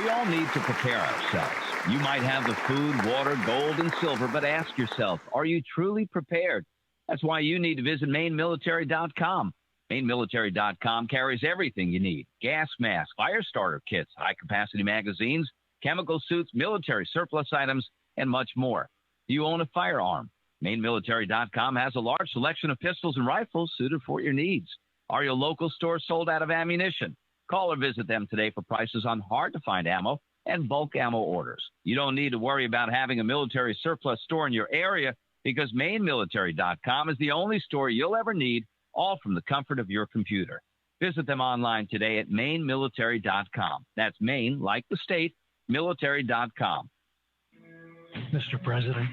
We all need to prepare ourselves. You might have the food, water, gold, and silver, but ask yourself, are you truly prepared? That's why you need to visit MaineMilitary.com. MaineMilitary.com carries everything you need. Gas masks, fire starter kits, high-capacity magazines, chemical suits, military surplus items, and much more. Do you own a firearm? MaineMilitary.com has a large selection of pistols and rifles suited for your needs. Are your local stores sold out of ammunition? Call or visit them today for prices on hard-to-find ammo and bulk ammo orders. You don't need to worry about having a military surplus store in your area because MaineMilitary.com is the only store you'll ever need, all from the comfort of your computer. Visit them online today at MaineMilitary.com. That's Maine, like the state, military.com. Mr. President,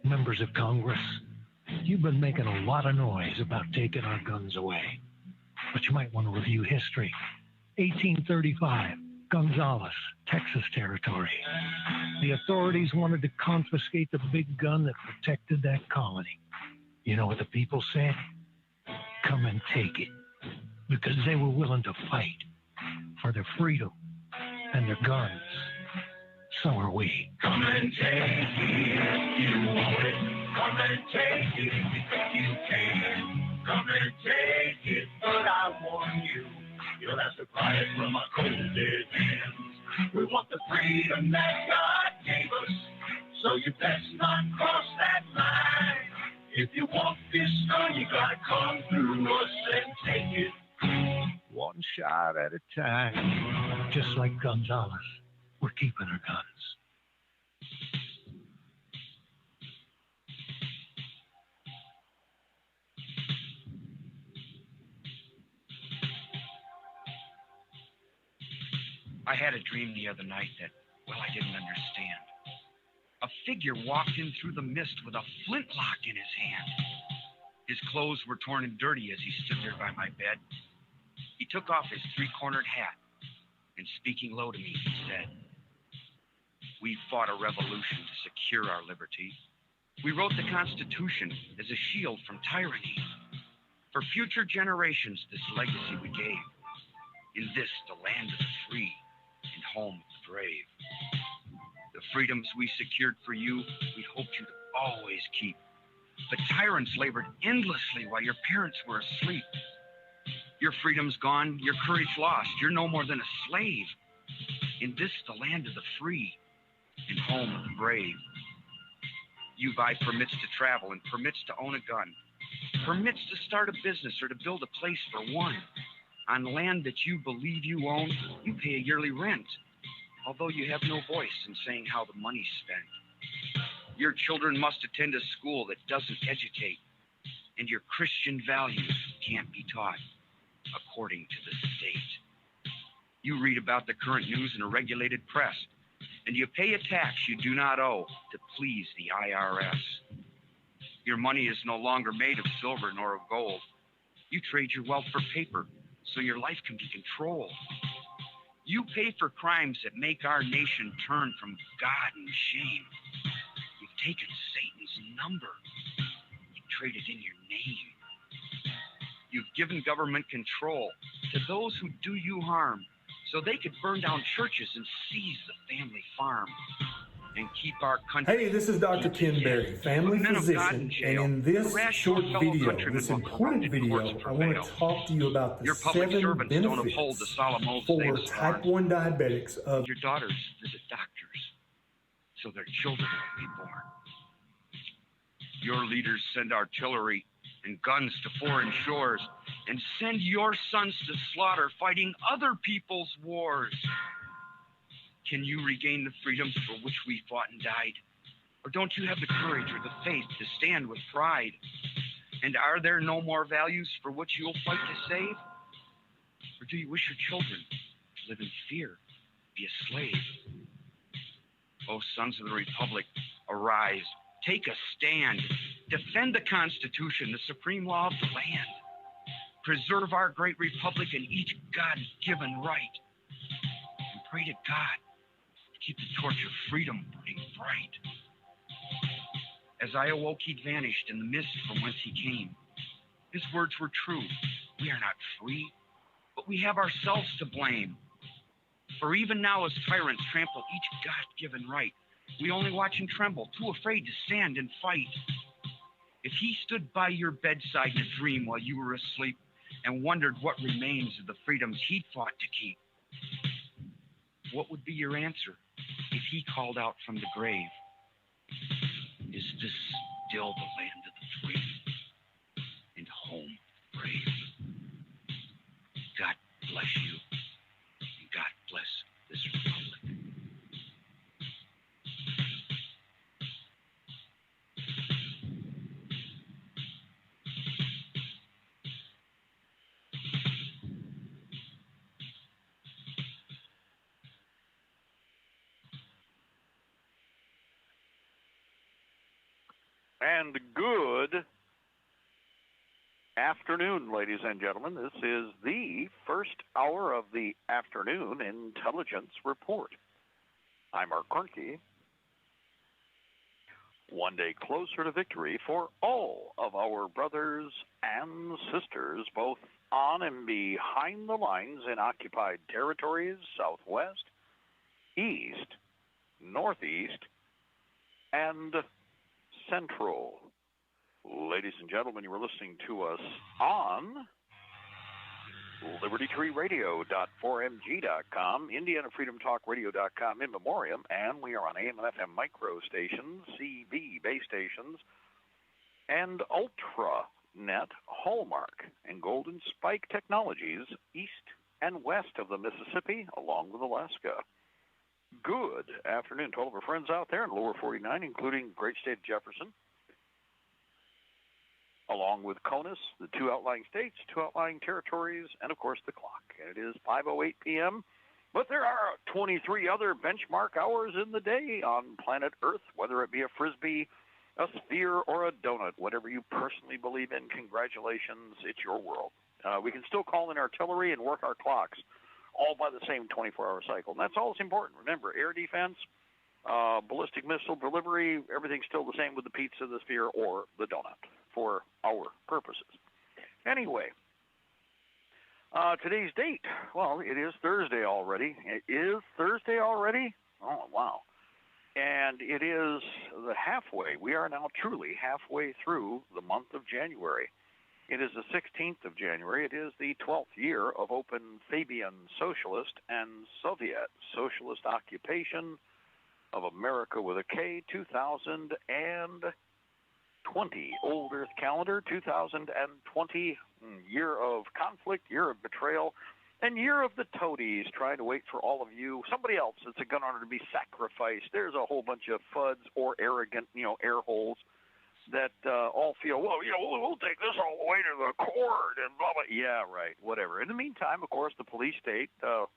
members of Congress, you've been making a lot of noise about taking our guns away. But you might want to review history. 1835, Gonzales, Texas territory. The authorities wanted to confiscate the big gun that protected that colony. You know what the people said? Come and take it. Because they were willing to fight for their freedom and their guns. So are we. Come and take it, you want it. Come and take it, you think you can. Come and take it, but I warn you, you'll have to pry it from our cold dead hands. We want the freedom that God gave us, so you best not cross that line. If you want this gun, you gotta come through us and take it. One shot at a time. Just like Gonzales, we're keeping our guns. I had a dream the other night that, well, I didn't understand. A figure walked in through the mist with a flintlock in his hand. His clothes were torn and dirty as he stood there by my bed. He took off his three-cornered hat, and speaking low to me, he said, "We fought a revolution to secure our liberty. We wrote the Constitution as a shield from tyranny. For future generations, this legacy we gave. In this, the land of the free and home of the brave. The freedoms we secured for you, we hoped you'd always keep. But tyrants labored endlessly while your parents were asleep. Your freedom's gone, your courage lost. You're no more than a slave. In this, the land of the free and home of the brave. You buy permits to travel and permits to own a gun. Permits to start a business or to build a place for one. On land that you believe you own, you pay a yearly rent, although you have no voice in saying how the money's spent. Your children must attend a school that doesn't educate, and your Christian values can't be taught according to the state. You read about the current news in a regulated press, and you pay a tax you do not owe to please the IRS. Your money is no longer made of silver nor of gold. You trade your wealth for paper, so your life can be controlled. You pay for crimes that make our nation turn from God and shame. You've taken Satan's number. You traded in your name. You've given government control to those who do you harm, so they could burn down churches and seize the family farm and keep our country. Hey, this is Dr. Ken Berry, family physician, and in this short video, this important video, I want to talk to you about the 7 benefits for type 1 diabetics of your daughters visit doctors so their children will be born. Your leaders send artillery and guns to foreign shores and send your sons to slaughter fighting other people's wars. Can you regain the freedoms for which we fought and died? Or don't you have the courage or the faith to stand with pride? And are there no more values for which you'll fight to save? Or do you wish your children to live in fear, be a slave? O sons of the Republic, arise, take a stand, defend the Constitution, the supreme law of the land. Preserve our great republic and each God-given right. And pray to God to keep the torch of freedom burning bright. As I awoke, he'd vanished in the mist from whence he came. His words were true. We are not free, but we have ourselves to blame. Or even now as tyrants trample each God-given right, we only watch and tremble, too afraid to stand and fight. If he stood by your bedside in a dream while you were asleep and wondered what remains of the freedoms he'd fought to keep, what would be your answer if he called out from the grave? Is this still the land of the free and home brave? God bless you, and God bless this republic. And good afternoon, ladies and gentlemen. This is the first hour of the afternoon intelligence report. I'm Mark Kornke. One day closer to victory for all of our brothers and sisters, both on and behind the lines in occupied territories, Southwest, East, Northeast, and Central. Ladies and gentlemen, you are listening to us on LibertyTreeRadio.4MG.com, IndianaFreedomTalkRadio.com in memoriam, and we are on AM and FM micro stations, CB base stations, and UltraNet, Hallmark, and Golden Spike Technologies east and west of the Mississippi, along with Alaska. Good afternoon to all of our friends out there in lower 49, including great state of Jefferson, along with CONUS, the two outlying states, two outlying territories, and, of course, the clock. And it is 5:08 p.m., but there are 23 other benchmark hours in the day on planet Earth, whether it be a Frisbee, a sphere, or a donut, whatever you personally believe in. Congratulations, it's your world. We can still call in artillery and work our clocks, all by the same 24-hour cycle. And that's all that's important. Remember, air defense, ballistic missile delivery, everything's still the same with the pizza, the sphere, or the donut for our purposes. Anyway, today's date, well, it is Thursday already. It is Thursday already? Oh, wow. And it is the halfway. We are now truly halfway through the month of January. It is the 16th of January. It is the 12th year of open Fabian socialist and Soviet socialist occupation of America with a K, 2020. Old Earth calendar, 2020, year of conflict, year of betrayal, and year of the toadies trying to wait for all of you, somebody else that's a gun owner, to be sacrificed. There's a whole bunch of fuds or arrogant, air holes that all feel, well, we'll take this all the way to the court and blah, blah. Yeah, right, whatever. In the meantime, of course, the police state,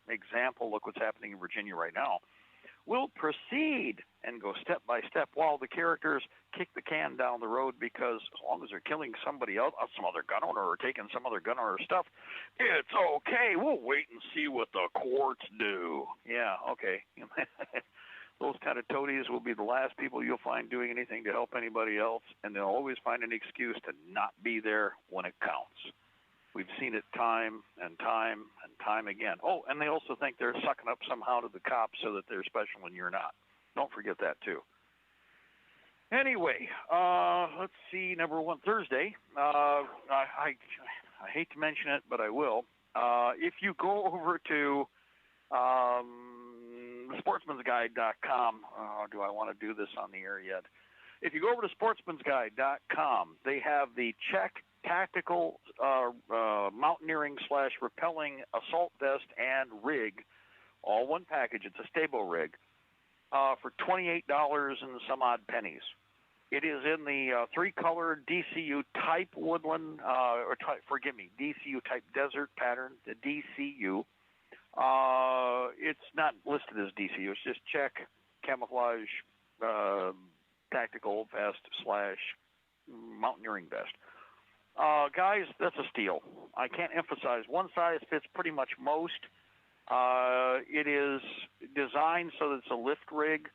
example, look what's happening in Virginia right now, will proceed and go step by step while the characters kick the can down the road, because as long as they're killing somebody else, some other gun owner, or taking some other gun owner stuff, it's okay. We'll wait and see what the courts do. Yeah, okay. Those kind of toadies will be the last people you'll find doing anything to help anybody else, and they'll always find an excuse to not be there when it counts. We've seen it time and time and time again. Oh, and they also think they're sucking up somehow to the cops so that they're special and you're not. Don't forget that, too. Anyway, let's see, number one, Thursday. I hate to mention it, but I will. If you go over to sportsmansguide.com. Do I want to do this on the air yet? If you go over to sportsmansguide.com, they have the Czech tactical mountaineering/rappelling assault vest and rig, all one package. It's a stable rig for $28 and some odd pennies. It is in the three-color DCU type woodland, DCU type desert pattern, the DCU. It's not listed as DCU. It's just Czech camouflage tactical vest/mountaineering vest. Guys, that's a steal. I can't emphasize. One size fits pretty much most. It is designed so that it's a lift rig.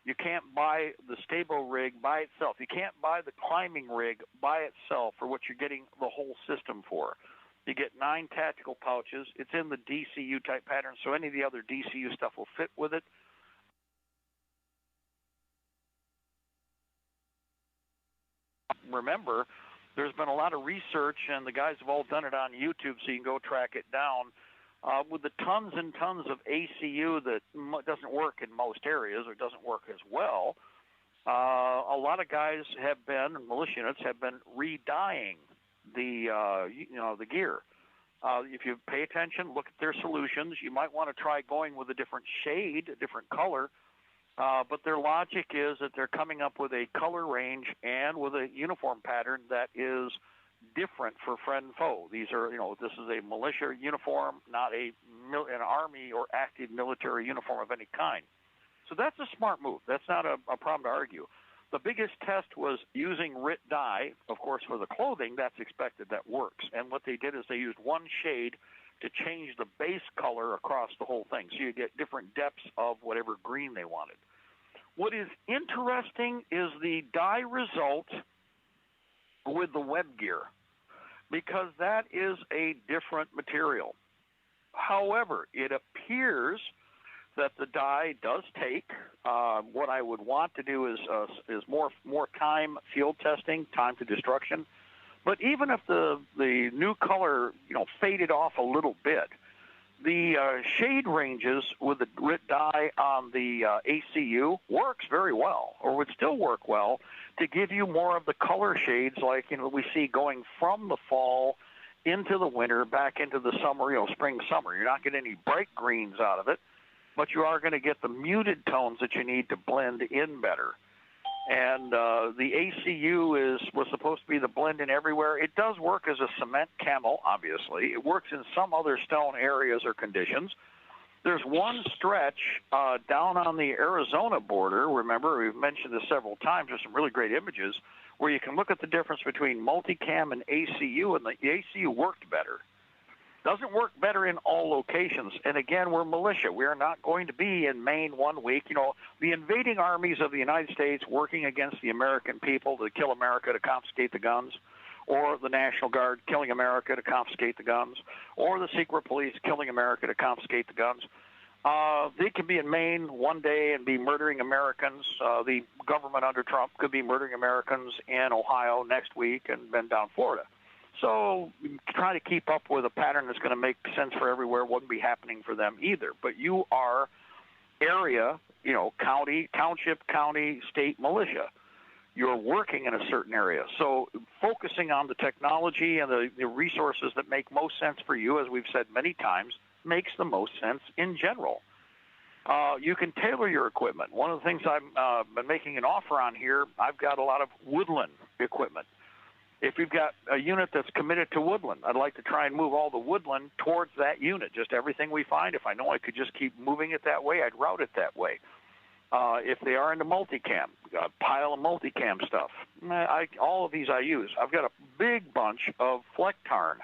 You can't buy the stable rig by itself. You can't buy the climbing rig by itself for what you're getting the whole system for. You get 9 tactical pouches. It's in the DCU type pattern, so any of the other DCU stuff will fit with it. Remember, there's been a lot of research, and the guys have all done it on YouTube, so you can go track it down. With the tons and tons of ACU that doesn't work in most areas or doesn't work as well, a lot of guys have been, militia units have been re-dyeing the gear. If you pay attention, look at their solutions. You might want to try going with a different shade, a different color. But their logic is that they're coming up with a color range and with a uniform pattern that is different for friend and foe. These are, this is a militia uniform, not an army or active military uniform of any kind. So that's a smart move. That's not a problem to argue. The biggest test was using RIT dye. Of course, for the clothing, that's expected. That works. And what they did is they used one shade to change the base color across the whole thing. So you get different depths of whatever green they wanted. What is interesting is the dye result with the web gear, because that is a different material. However, it appears that the dye does take. What I would want to do is more time field testing, time to destruction. But even if the new color faded off a little bit, the shade ranges with the RIT dye on the ACU works very well, or would still work well, to give you more of the color shades like we see going from the fall into the winter, back into the summer, spring, summer. You're not getting any bright greens out of it, but you are going to get the muted tones that you need to blend in better. And the ACU was supposed to be the blend in everywhere. It does work as a cement camo, obviously. It works in some other stone areas or conditions. There's one stretch down on the Arizona border. Remember, we've mentioned this several times. There's some really great images where you can look at the difference between multicam and ACU, and the ACU worked better. Doesn't work better in all locations. And again, we're militia. We are not going to be in Maine 1 week. The invading armies of the United States working against the American people to kill America, to confiscate the guns, or the National Guard killing America to confiscate the guns, or the secret police killing America to confiscate the guns. They could be in Maine one day and be murdering Americans. The government under Trump could be murdering Americans in Ohio next week and then down Florida. So try to keep up with a pattern that's going to make sense for everywhere wouldn't be happening for them either. But you are area, county, township, county, state militia. You're working in a certain area. So focusing on the technology and the resources that make most sense for you, as we've said many times, makes the most sense in general. You can tailor your equipment. One of the things I've been making an offer on here, I've got a lot of woodland equipment. If you've got a unit that's committed to woodland, I'd like to try and move all the woodland towards that unit. Just everything we find, if I know I could just keep moving it that way, I'd route it that way. If they are into multicam, got a pile of multicam stuff. All of these I use. I've got a big bunch of Flectarn.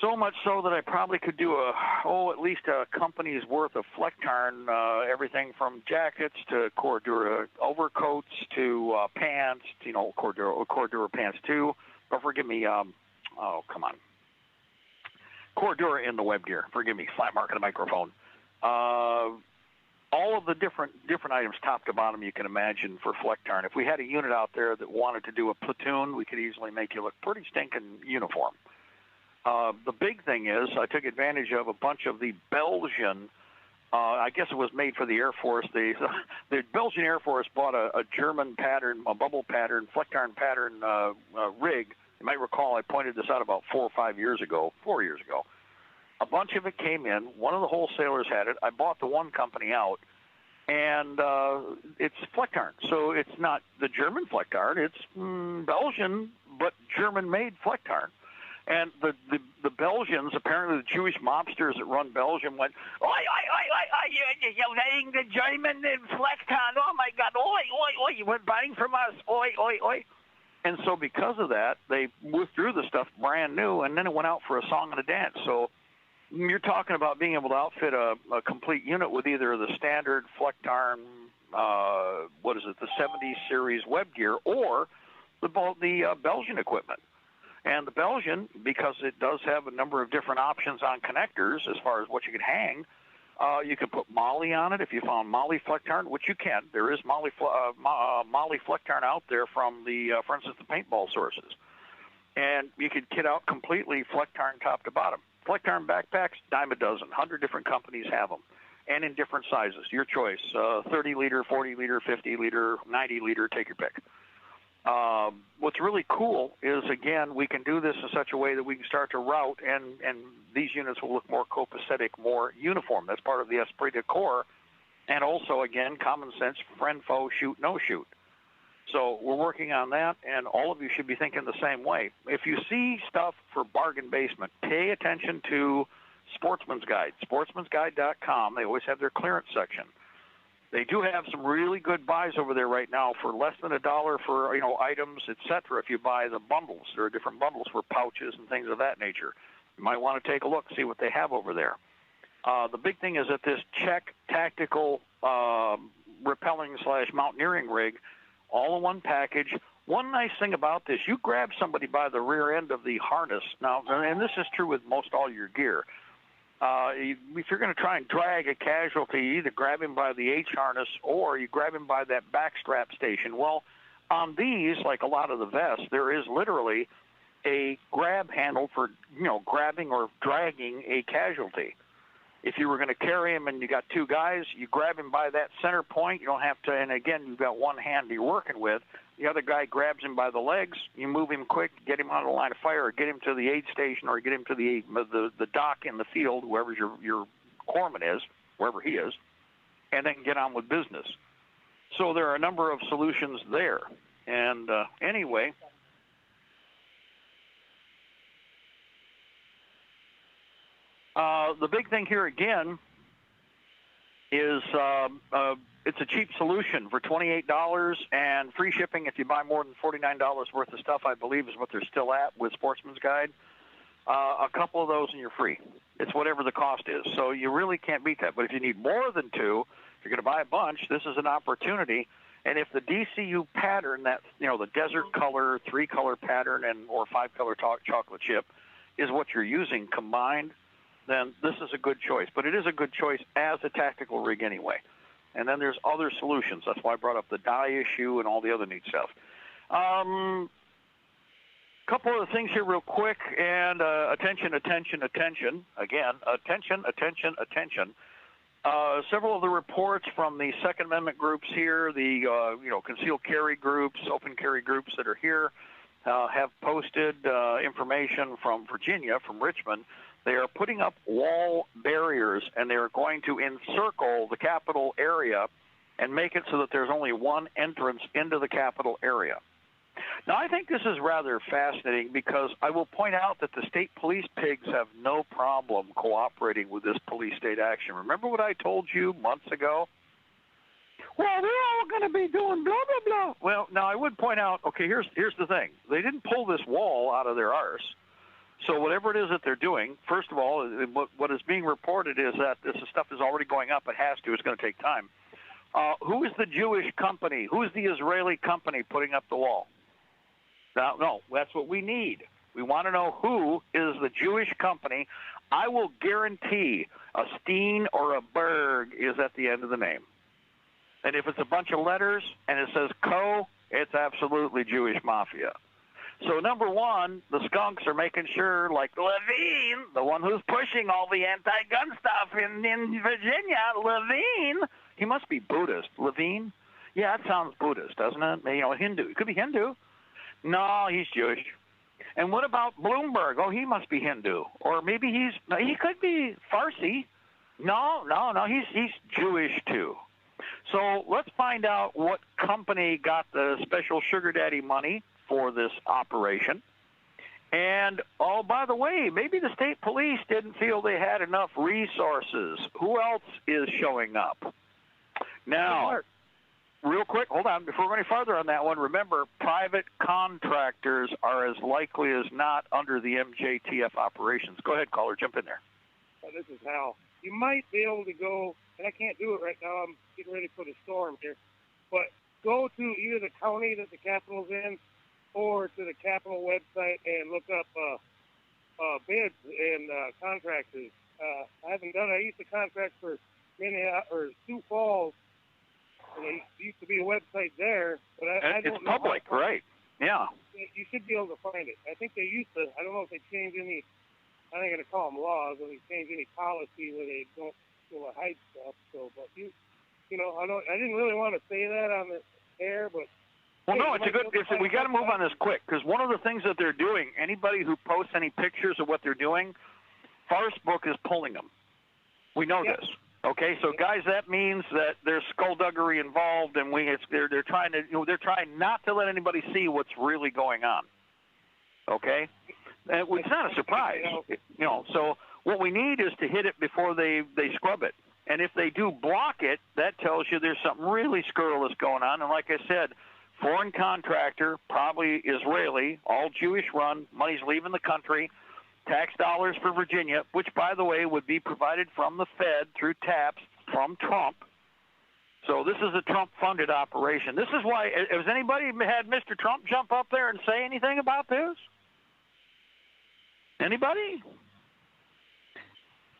So much so that I probably could do at least a company's worth of Flectarn, everything from jackets to Cordura overcoats to pants, Cordura pants too. Or forgive me, come on. Cordura in the web gear. Forgive me, flat mark on the microphone. All of the different items, top to bottom, you can imagine for Flectarn. If we had a unit out there that wanted to do a platoon, we could easily make you look pretty stinking uniform. The big thing is I took advantage of a bunch of the Belgian, I guess it was made for the Air Force. The Belgian Air Force bought a German pattern, a bubble pattern, Flectarn pattern rig. You might recall I pointed this out about 4 years ago. A bunch of it came in. One of the wholesalers had it. I bought the one company out, and it's Flectarn. So it's not the German Flectarn. It's Belgian, but German-made Flectarn. And the Belgians, apparently the Jewish mobsters that run Belgium went, oi, you're letting the German Flectarn, oh my God, oi, you went buying from us, oi. And so because of that, they withdrew the stuff brand new, and then it went out for a song and a dance. So you're talking about being able to outfit a complete unit with either the standard Flectarn, the 70 series web gear, or the Belgian equipment. And the Belgian, because it does have a number of different options on connectors as far as what you can hang, you can put Molly on it if you found Molly Flecktarn, which you can. There is Molly Flecktarn out there from for instance, the paintball sources. And you could kit out completely Flecktarn top to bottom. Flecktarn backpacks, dime a dozen. 100 different companies have them, and in different sizes. Your choice: 30-liter, 40-liter, 50-liter, 90-liter. Take your pick. What's really cool is, again, we can do this in such a way that we can start to route, and these units will look more copacetic, more uniform. That's part of the esprit de corps, and also, again, common sense: friend, foe, shoot, no shoot. So we're working on that, and all of you should be thinking the same way. If you see stuff for bargain basement, pay attention to Sportsman's Guide, sportsmansguide.com. They always have their clearance section. They do have some really good buys over there right now for less than $1 for items, etc. If you buy the bundles, there are different bundles for pouches and things of that nature. You might want to take a look, see what they have over there. The big thing is that this Czech tactical rappelling/mountaineering rig, all in one package. One nice thing about this, you grab somebody by the rear end of the harness. Now, and this is true with most all your gear. If you're going to try and drag a casualty, you either grab him by the H harness or you grab him by that back strap station. Well, on these, like a lot of the vests, there is literally a grab handle for, grabbing or dragging a casualty. If you were going to carry him and you got two guys, you grab him by that center point. You don't have to, and again, you've got one hand you're working with. The other guy grabs him by the legs. You move him quick, get him out of the line of fire, or get him to the aid station, or get him to the dock in the field, wherever your corpsman is, wherever he is, and then get on with business. So there are a number of solutions there. And anyway, the big thing here again is it's a cheap solution for $28 and free shipping if you buy more than $49 worth of stuff, I believe is what they're still at with Sportsman's Guide. A couple of those and you're free. It's whatever the cost is. So you really can't beat that. But if you need more than two, if you're going to buy a bunch, this is an opportunity. And if the DCU pattern, that the desert color, 3-color pattern, or 5-color chocolate chip is what you're using combined, then this is a good choice. But it is a good choice as a tactical rig anyway. And then there's other solutions. That's why I brought up the dye issue and all the other neat stuff. Couple of things here real quick, and attention. Again, attention. Several of the reports from the Second Amendment groups here, the concealed carry groups, open carry groups that are here, have posted information from Virginia, from Richmond. They are putting up wall barriers, and they are going to encircle the Capitol area and make it so that there's only one entrance into the Capitol area. Now, I think this is rather fascinating because I will point out that the state police pigs have no problem cooperating with this police-state action. Remember what I told you months ago? Well, they're all going to be doing blah, blah, blah. Well, now I would point out, okay, here's the thing. They didn't pull this wall out of their arse. So whatever it is that they're doing, first of all, what is being reported is that this stuff is already going up. It has to. It's going to take time. Who is the Jewish company? Who is the Israeli company putting up the wall? Now, no, that's what we need. We want to know who is the Jewish company. I will guarantee a Steen or a Berg is at the end of the name. And if it's a bunch of letters and it says Co., it's absolutely Jewish mafia. So, number one, the skunks are making sure, like Levine, the one who's pushing all the anti-gun stuff in Virginia, Levine, he must be Buddhist. Levine? Yeah, that sounds Buddhist, doesn't it? Hindu. It could be Hindu. No, he's Jewish. And what about Bloomberg? Oh, he must be Hindu. Or maybe he could be Farsi. No, he's Jewish too. So let's find out what company got the special sugar daddy money for this operation. And, oh, by the way, maybe the state police didn't feel they had enough resources. Who else is showing up? Now, real quick, hold on. Before we go any farther on that one, remember, private contractors are as likely as not under the MJTF operations. Go ahead, caller. Jump in there. This is Hal. You might be able to go, and I can't do it right now. I'm getting ready for the storm here. But go to either the county that the Capitol's in forward to the Capitol website and look up bids and contractors. I haven't done it. I used to contract for Sioux Falls, and there used to be a website there, but I don't know. It's public, right? Yeah. You should be able to find it. I think they used to. I don't know if they changed any. I'm not going to call them laws, or they changed any policy where they don't hide stuff. So, but you know, I didn't really want to say that on the air, but. Well, no, it's a good. We got to move on this quick, because one of the things that they're doing, anybody who posts any pictures of what they're doing, Farcebook is pulling them. We know this. Okay, so guys, that means that there's skullduggery involved, and they're trying to they're trying not to let anybody see what's really going on. Okay, it's not a surprise. So what we need is to hit it before they scrub it, and if they do block it, that tells you there's something really scurrilous going on. And like I said, foreign contractor, probably Israeli, all Jewish run, money's leaving the country. Tax dollars for Virginia, which, by the way, would be provided from the Fed through taps from Trump. So this is a Trump-funded operation. This is why, has anybody had Mr. Trump jump up there and say anything about this? Anybody?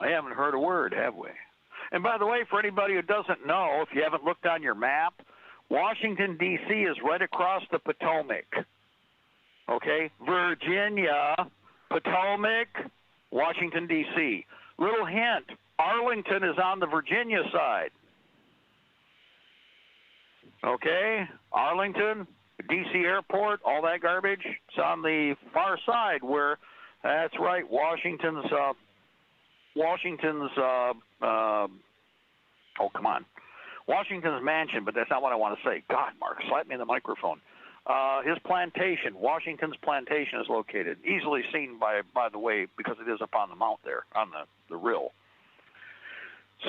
I haven't heard a word, have we? And by the way, for anybody who doesn't know, if you haven't looked on your map, Washington, D.C. is right across the Potomac. Okay? Virginia, Potomac, Washington, D.C. Little hint, Arlington is on the Virginia side. Okay? Arlington, D.C. Airport, all that garbage, it's on the far side where, that's right, Washington's mansion, but that's not what I want to say. God, Mark, slap me in the microphone. His plantation, Washington's plantation, is located. Easily seen, by the way, because it is up on the mount there, on the rill.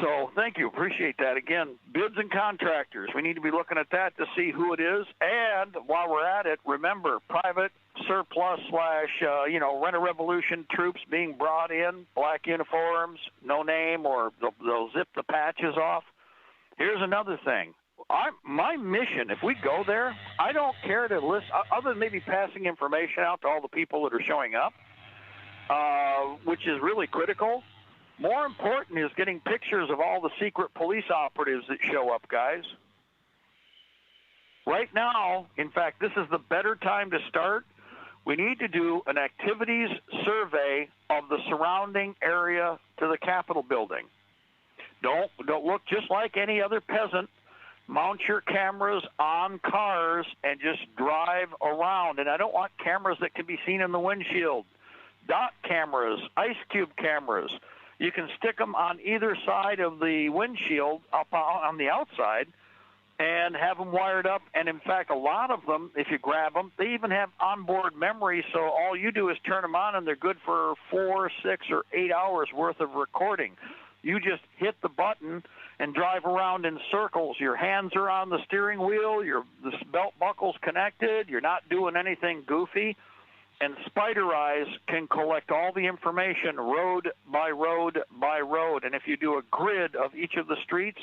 So thank you. Appreciate that. Again, bids and contractors. We need to be looking at that to see who it is. And while we're at it, remember, private surplus / Rent-A-Revolution troops being brought in, black uniforms, no name, or they'll zip the patches off. Here's another thing. My mission, if we go there, I don't care to list, other than maybe passing information out to all the people that are showing up, which is really critical. More important is getting pictures of all the secret police operatives that show up, guys. Right now, in fact, this is the better time to start. We need to do an activities survey of the surrounding area to the Capitol building. Don't look just like any other peasant. Mount your cameras on cars and just drive around. And I don't want cameras that can be seen in the windshield. Dot cameras, ice cube cameras. You can stick them on either side of the windshield up on the outside and have them wired up. And, in fact, a lot of them, if you grab them, they even have onboard memory, so all you do is turn them on and they're good for 4, 6, or 8 hours worth of recording. You just hit the button and drive around in circles. Your hands are on the steering wheel. The belt buckle's connected. You're not doing anything goofy. And Spider Eyes can collect all the information road by road by road. And if you do a grid of each of the streets,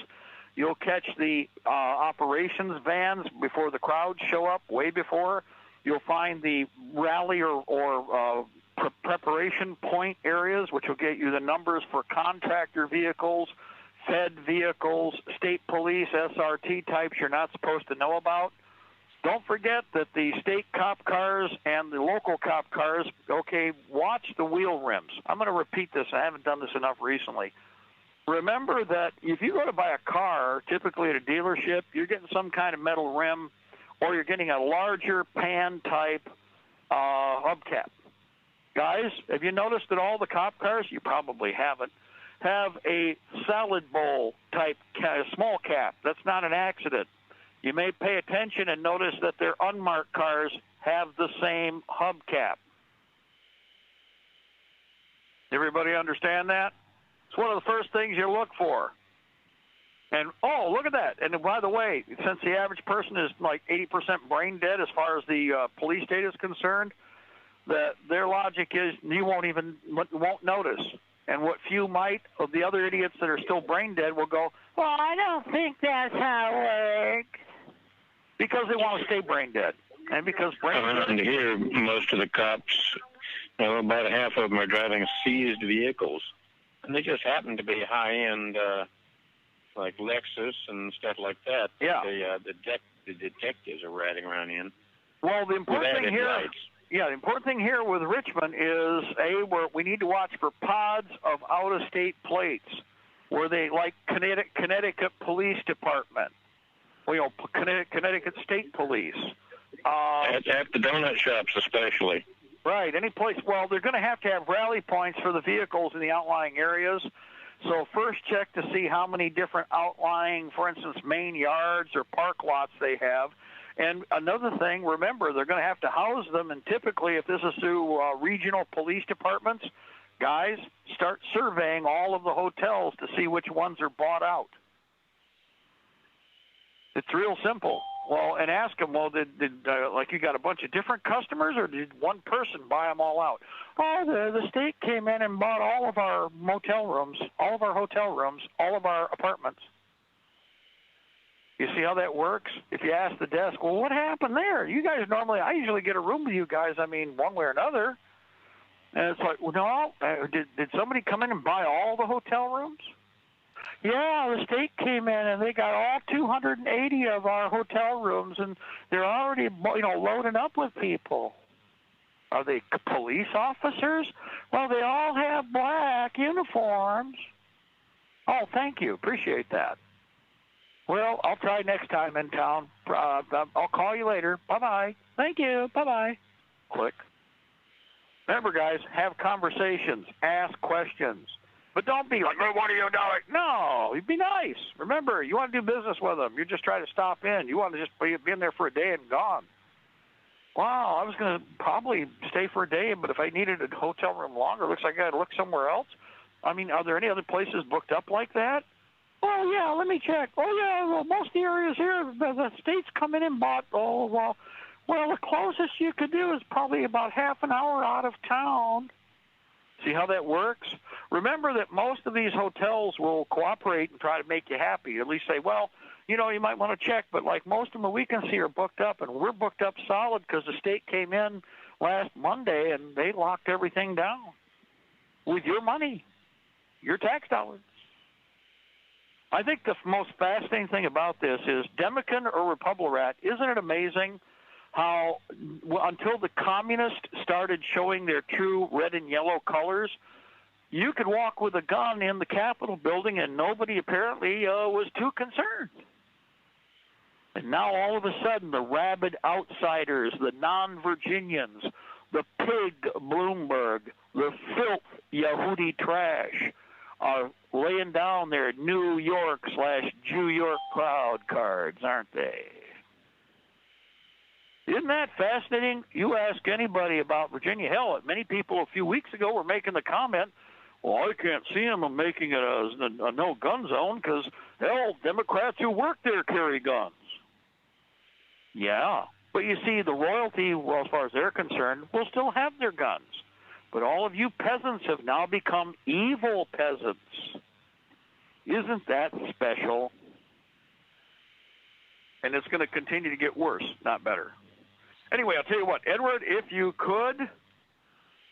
you'll catch the operations vans before the crowds show up, way before. You'll find the rally or preparation point areas, which will get you the numbers for contractor vehicles, Fed vehicles, state police, SRT types you're not supposed to know about. Don't forget that the state cop cars and the local cop cars, okay, watch the wheel rims. I'm going to repeat this. I haven't done this enough recently. Remember that if you go to buy a car, typically at a dealership, you're getting some kind of metal rim, or you're getting a larger pan-type hubcap. Guys, have you noticed that all the cop cars, you probably haven't, have a salad bowl type small cap? That's not an accident. You may pay attention and notice that their unmarked cars have the same hubcap. Everybody understand that? It's one of the first things you look for. And, oh, look at that. And by the way, since the average person is like 80% brain dead as far as the police data is concerned, their logic is you won't notice. And what few might of the other idiots that are still brain dead will go, well, I don't think that's how it works. Because they want to stay brain dead. And because around here, most of the cops, about half of them are driving seized vehicles. And they just happen to be high-end, like Lexus and stuff like that. Yeah. The detectives are riding around in. Well, the important thing here... Lights. Yeah, the important thing here with Richmond is, we need to watch for pods of out-of-state plates, where they, like Connecticut Police Department, Connecticut State Police. At the donut shops especially. Right, any place. Well, they're going to have rally points for the vehicles in the outlying areas. So first check to see how many different outlying, for instance, main yards or park lots they have. And another thing, remember, they're going to have to house them, and typically if this is through regional police departments, guys, start surveying all of the hotels to see which ones are bought out. It's real simple. Well, and ask them, well, did you got a bunch of different customers, or did one person buy them all out? Oh, the state came in and bought all of our motel rooms, all of our hotel rooms, all of our apartments. You see how that works? If you ask the desk, well, what happened there? You guys I usually get a room with you guys, one way or another. And it's like, well, no, did somebody come in and buy all the hotel rooms? Yeah, the state came in and they got all 280 of our hotel rooms, and they're already, loading up with people. Are they police officers? Well, they all have black uniforms. Oh, thank you. Appreciate that. Well, I'll try next time in town. I'll call you later. Bye-bye. Thank you. Bye-bye. Click. Remember, guys, have conversations. Ask questions. But don't be like, what are you doing? No, be nice. Remember, you want to do business with them. You're just trying to stop in. You want to just be in there for a day and gone. Wow, I was going to probably stay for a day, but if I needed a hotel room longer, it looks like I got to look somewhere else. Are there any other places booked up like that? Oh, yeah, let me check. Oh, yeah, well, most of the areas here, the state's come in and bought, well, the closest you could do is probably about half an hour out of town. See how that works? Remember that most of these hotels will cooperate and try to make you happy. At least say, well, you might want to check, but like most of them we can see are booked up, and we're booked up solid because the state came in last Monday and they locked everything down with your money, your tax dollars. I think the most fascinating thing about this is Democrat or Republican, isn't it amazing how until the communists started showing their true red and yellow colors, you could walk with a gun in the Capitol building and nobody apparently was too concerned. And now all of a sudden the rabid outsiders, the non-Virginians, the pig Bloomberg, the filth Yehudi trash are laying down their New York/Jew York proud cards, aren't they? Isn't that fascinating? You ask anybody about Virginia. Hell, many people a few weeks ago were making the comment, well, I can't see them making it a no-gun zone because, hell, Democrats who work there carry guns. Yeah, but you see, the royalty, well, as far as they're concerned, will still have their guns. But all of you peasants have now become evil peasants. Isn't that special? And it's going to continue to get worse, not better. Anyway, I'll tell you what, Edward, if you could,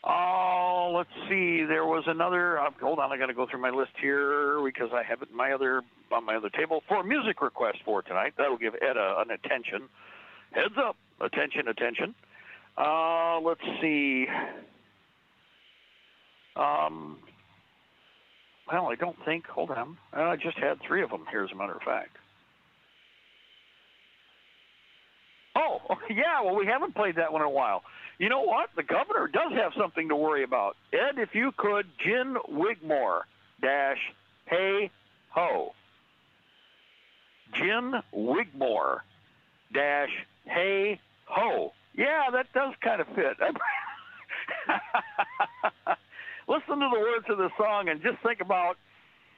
let's see, there was another, hold on, I got to go through my list here because I have it on my other table for music request for tonight. That'll give Ed an attention. Heads up, attention. Let's see. Well, I don't think, hold on, I just had 3 of them here, as a matter of fact. Oh, yeah, well, we haven't played that one in a while. You know what? The governor does have something to worry about. Ed, if you could, Gin Wigmore - Hey Ho. Gin Wigmore - Hey Ho. Yeah, that does kind of fit. Listen to the words of the song and just think about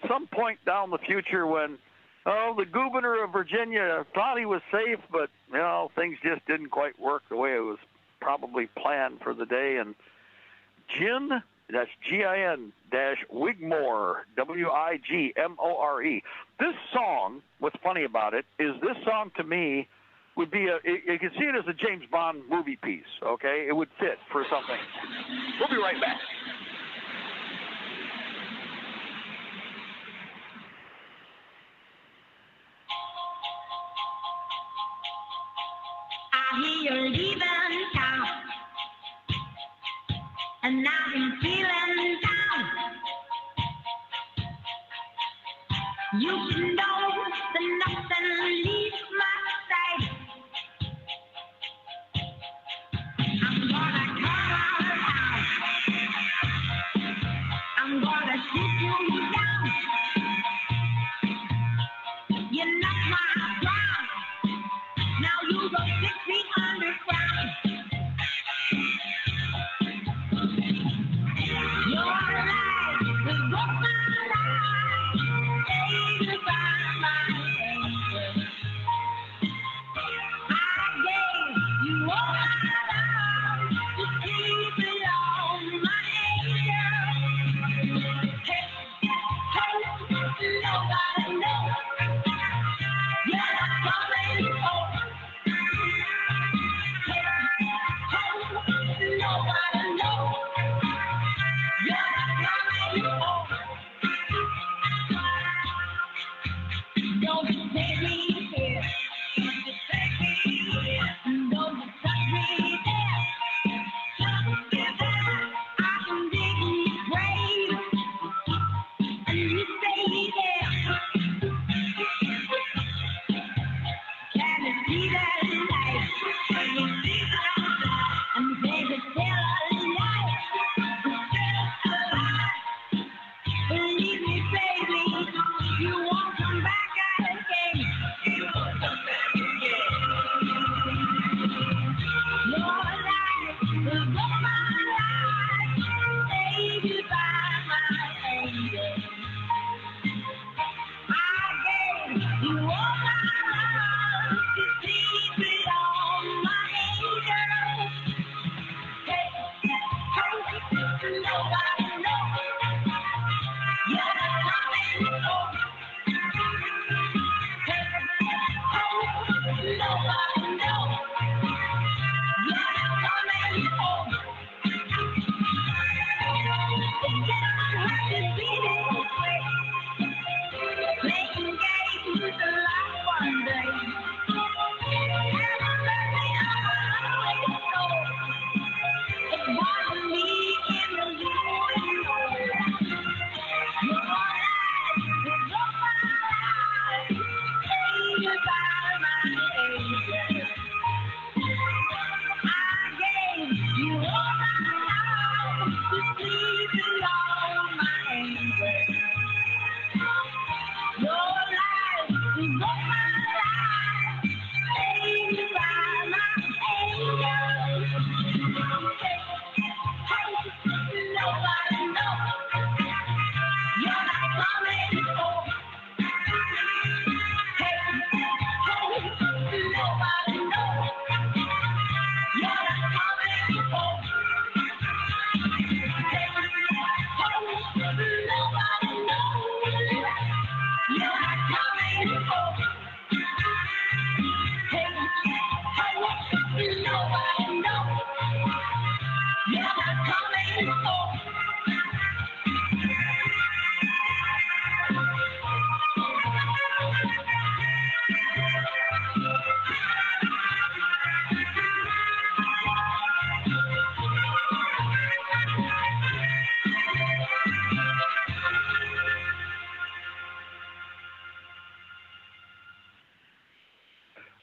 some point down the future when, the governor of Virginia thought he was safe, but, things just didn't quite work the way it was probably planned for the day. And Gin, that's Gin - Wigmore, Wigmore. This song, what's funny about it, is this song to me would be you can see it as a James Bond movie piece, okay? It would fit for something. We'll be right back. I hear you're leaving town, and I've been feeling down. You should know that nothing leaves my side. I'm gonna come around. I'm gonna shoot you down. You knock my ground. Now you go 6 feet underground. Your life will go my life. Saved by my angel. I gave you all my love to keep it on my angel. Hey, hey, nobody knows. You're not coming home. Nobody knows. You're not coming home. Don't you take me here. Don't you take me here. Don't you touch me there. Touch me there. I can dig your grave. And you stay there. Can you see that light? Can you see that light? And baby, still alive. Still alive. Believe me, baby, you won't come back again. You won't come back again. Your life will go my life, saved by my angel. I gave you all my love to keep it on my angel. Hey, hey, nobody knows. You're not coming home. Hey, hey, nobody knows. You're not coming home. It can't hurt to be this way. Playing games with the light one day. And I'm learning how to go. It wasn't me in the morning. Your life is all my life, saved by my angel. I gave you all my love to sleep alone, my angel. Your life is all my life, saved by my angel. Nobody knows. You're not coming home. Hey, hey, nobody knows. You're not coming home. Hey, hey, nobody knows. You're not coming home. Hey, hey, nobody knows. You're not coming home.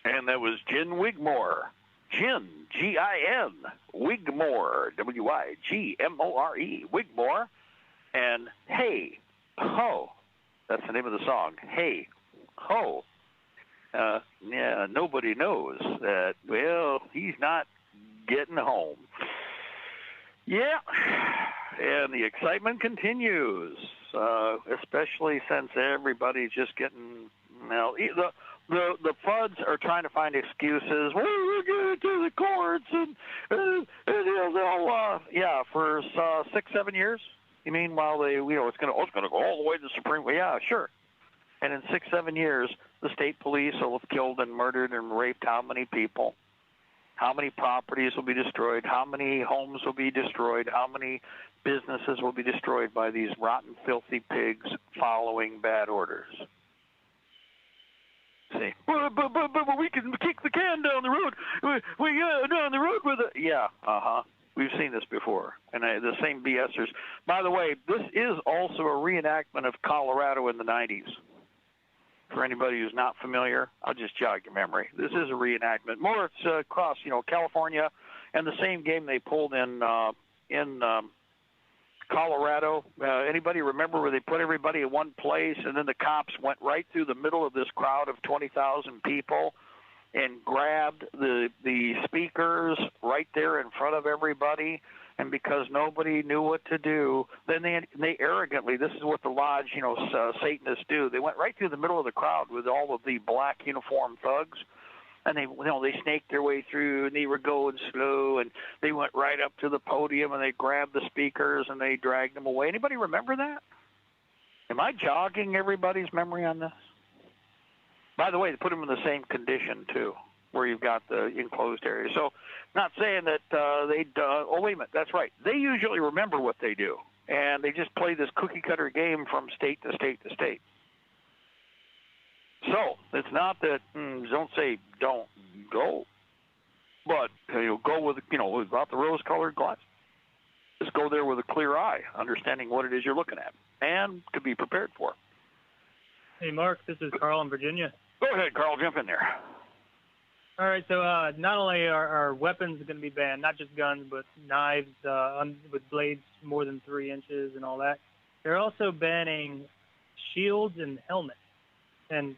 And that was Gin Wigmore. Gin, G-I-N, Wigmore, W-I-G-M-O-R-E, Wigmore. And Hey Ho, that's the name of the song, Hey Ho. Yeah, nobody knows that, well, he's not getting home. Yeah, and the excitement continues, especially since everybody's just getting, well, the FUDs are trying to find excuses. Well, we're going to the courts, and they'll, yeah, for 6-7 years. You mean while they, it's going to go all the way to the Supreme Court? Yeah, sure. And in 6-7 years, the state police will have killed and murdered and raped how many people? How many properties will be destroyed? How many homes will be destroyed? How many businesses will be destroyed by these rotten, filthy pigs following bad orders? See, but we can kick the can down the road. We down the road with it. Yeah, We've seen this before, and the same BSers. By the way, this is also a reenactment of Colorado in the 90s. For anybody who's not familiar, I'll just jog your memory. This is a reenactment. More it's across, California, and the same game they pulled in Colorado. Anybody remember where they put everybody in one place, and then the cops went right through the middle of this crowd of 20,000 people and grabbed the speakers right there in front of everybody? And because nobody knew what to do, then they arrogantly, this is what the lodge, Satanists do. They went right through the middle of the crowd with all of the black uniformed thugs, and they snaked their way through, and they were going slow, and they went right up to the podium, and they grabbed the speakers, and they dragged them away. Anybody remember that? Am I jogging everybody's memory on this? By the way, they put them in the same condition, too, where you've got the enclosed area. So not saying that oh, wait a minute, that's right. They usually remember what they do, and they just play this cookie-cutter game from state to state to state. So it's not that, don't say don't go, but go with, without the rose-colored glasses. Just go there with a clear eye, understanding what it is you're looking at, and to be prepared for. Hey, Mark, this is Carl in Virginia. Go ahead, Carl, jump in there. All right, so not only are weapons going to be banned, not just guns, but knives with blades more than 3 inches and all that. They're also banning shields and helmets. And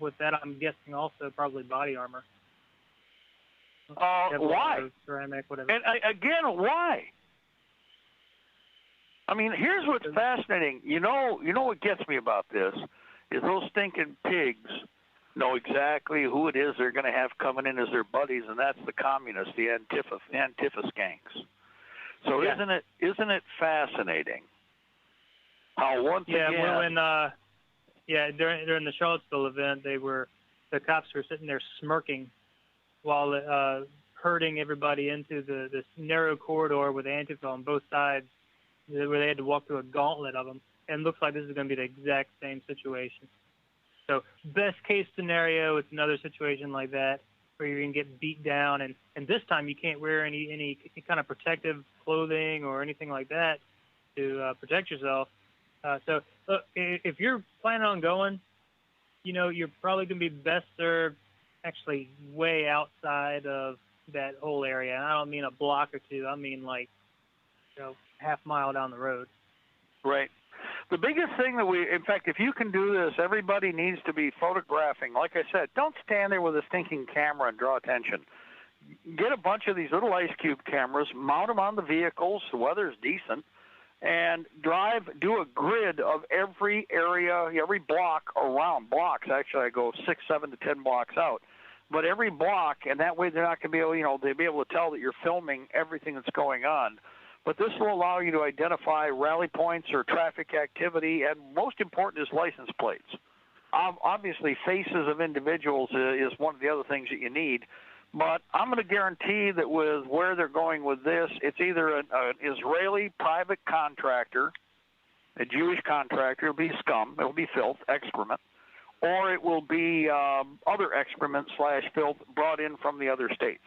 with that, I'm guessing also probably body armor. Why? Ceramic, whatever. And again, why? I mean, here's what's fascinating. You know what gets me about this is those stinking pigs know exactly who it is they're going to have coming in as their buddies, and that's the communists, the Antifa skanks. So yeah. Isn't it fascinating how once again? During the Charlottesville event, the cops were sitting there smirking while herding everybody into this narrow corridor with Antifa on both sides, where they had to walk through a gauntlet of them. And it looks like this is going to be the exact same situation. So best case scenario, it's another situation like that where you're going to get beat down, and this time you can't wear any kind of protective clothing or anything like that to protect yourself. So if you're planning on going, you're probably going to be best served actually way outside of that whole area. And I don't mean a block or two. I mean half mile down the road. Right. The biggest thing in fact, if you can do this, everybody needs to be photographing. Like I said, don't stand there with a stinking camera and draw attention. Get a bunch of these little ice cube cameras, mount them on the vehicles, the weather's decent, and do a grid of every area, every block around. Blocks, actually, I go 6, 7 to 10 blocks out. But every block, and that way they're not going to be able, they'll be able to tell that you're filming everything that's going on. But this will allow you to identify rally points or traffic activity, and most important is license plates. Obviously, faces of individuals is one of the other things that you need. But I'm going to guarantee that with where they're going with this, it's either an Israeli private contractor, a Jewish contractor, it'll be scum, it'll be filth, excrement, or it will be other excrement / filth brought in from the other states.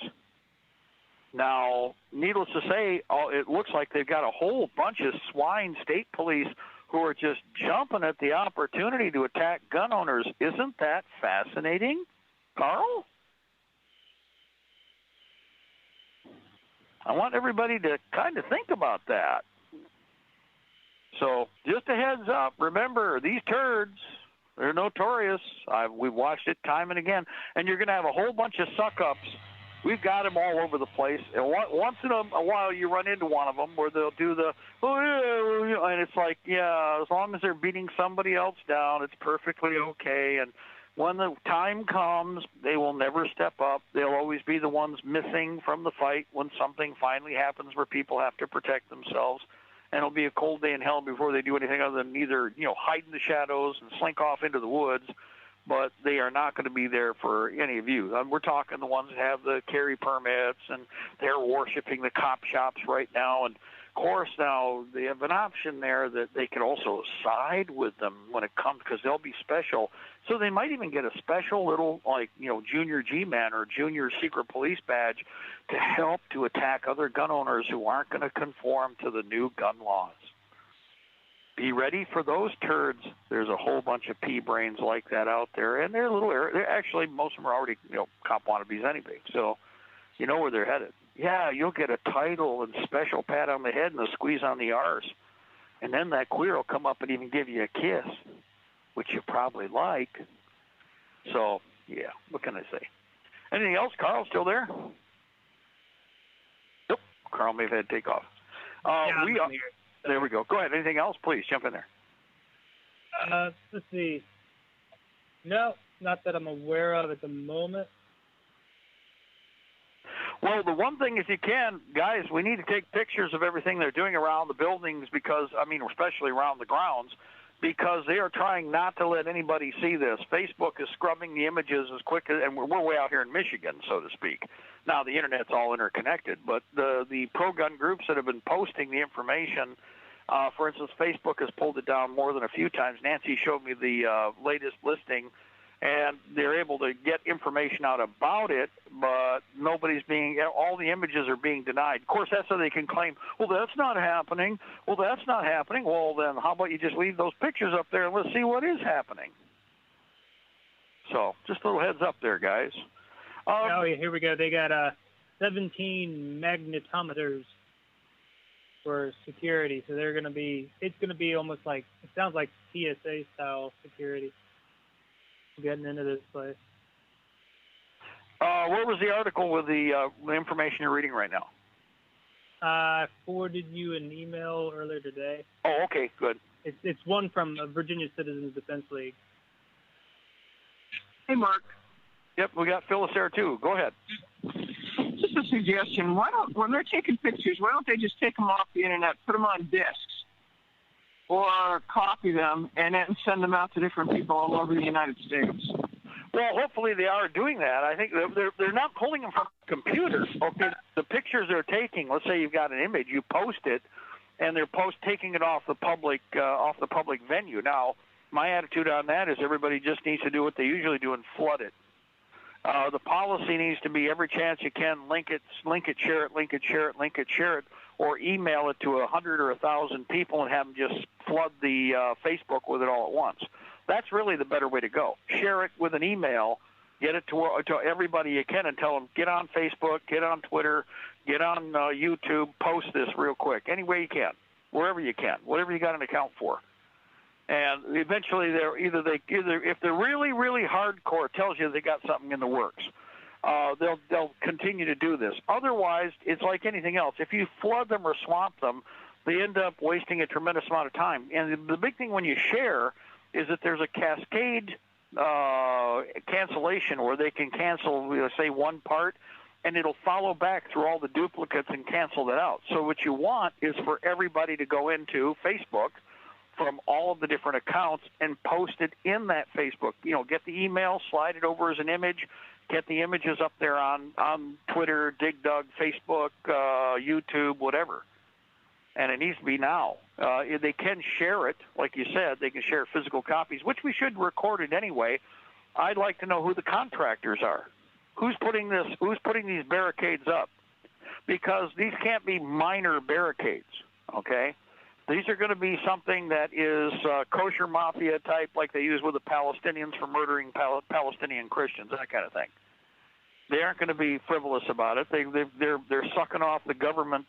Now, needless to say, it looks like they've got a whole bunch of swine state police who are just jumping at the opportunity to attack gun owners. Isn't that fascinating, Carl? I want everybody to kind of think about that. So, just a heads up, remember, these turds, they're notorious. We've watched it time and again. And you're going to have a whole bunch of suck-ups. We've got them all over the place. And once in a while you run into one of them where they'll do and it's like, yeah, as long as they're beating somebody else down, it's perfectly okay. And when the time comes, they will never step up. They'll always be the ones missing from the fight when something finally happens where people have to protect themselves. and it'll be a cold day in hell before they do anything other than either, hide in the shadows and slink off into the woods, but they are not going to be there for any of you. We're talking the ones that have the carry permits, and they're worshiping the cop shops right now. And, of course, now they have an option there that they could also side with them when it comes, because they'll be special. So they might even get a special little, junior G-Man or junior secret police badge to help to attack other gun owners who aren't going to conform to the new gun laws. Be ready for those turds. There's a whole bunch of pea brains like that out there, and they're actually, most of them are already, cop wannabes anyway. So you know where they're headed. Yeah, you'll get a title and special pat on the head and a squeeze on the arse. And then that queer will come up and even give you a kiss, which you probably like. So, yeah, what can I say? Anything else? Carl, still there? Nope. Carl may have had to take off. There we go. Go ahead. Anything else? Please jump in there. Let's see. No, not that I'm aware of at the moment. Well, the one thing is, you can, guys, we need to take pictures of everything they're doing around the buildings because, especially around the grounds, because they are trying not to let anybody see this. Facebook is scrubbing the images as quick as, and we're way out here in Michigan, so to speak. Now, the Internet's all interconnected, but the pro-gun groups that have been posting the information, for instance, Facebook has pulled it down more than a few times. Nancy showed me the latest listing, and they're able to get information out about it, but all the images are being denied. Of course, that's so they can claim, well, that's not happening. Well, that's not happening. Well, then how about you just leave those pictures up there and let's see what is happening. So just a little heads up there, guys. Here we go. They got 17 magnetometers for security, so it's going to be almost like, it sounds like TSA style security getting into this place. Where was the article with the information you're reading right now? I forwarded you an email earlier today. Oh, okay, good. It's one from Virginia Citizens Defense League. Hey, Mark. Yep, we got Phyllis there too. Go ahead. Just a suggestion. When they're taking pictures, why don't they just take them off the internet, put them on discs, or copy them and then send them out to different people all over the United States? Well, hopefully they are doing that. I think they're not pulling them from a computer. Okay, the pictures they're taking. Let's say you've got an image, you post it, and they're taking it off the public venue. Now, my attitude on that is everybody just needs to do what they usually do and flood it. The policy needs to be every chance you can link it, share it, or email it to 100 or 1,000 people and have them just flood the Facebook with it all at once. That's really the better way to go. Share it with an email, get it to everybody you can, and tell them, get on Facebook, get on Twitter, get on YouTube, post this real quick, any way you can, wherever you can, whatever you got an account for. And eventually, if they're really, really hardcore, it tells you they got something in the works. They'll continue to do this. Otherwise, it's like anything else. If you flood them or swamp them, they end up wasting a tremendous amount of time. And the big thing when you share is that there's a cascade cancellation where they can cancel, say, one part, and it'll follow back through all the duplicates and cancel that out. So what you want is for everybody to go into Facebook from all of the different accounts and post it in that Facebook. Get the email, slide it over as an image, get the images up there on Twitter, DigDug, Facebook, YouTube, whatever. And it needs to be now. They can share it, like you said. They can share physical copies, which we should record it anyway. I'd like to know who the contractors are. Who's putting these barricades up? Because these can't be minor barricades, okay? These are going to be something that is kosher mafia type, like they use with the Palestinians for murdering Palestinian Christians, that kind of thing. They aren't going to be frivolous about it. They're sucking off the government,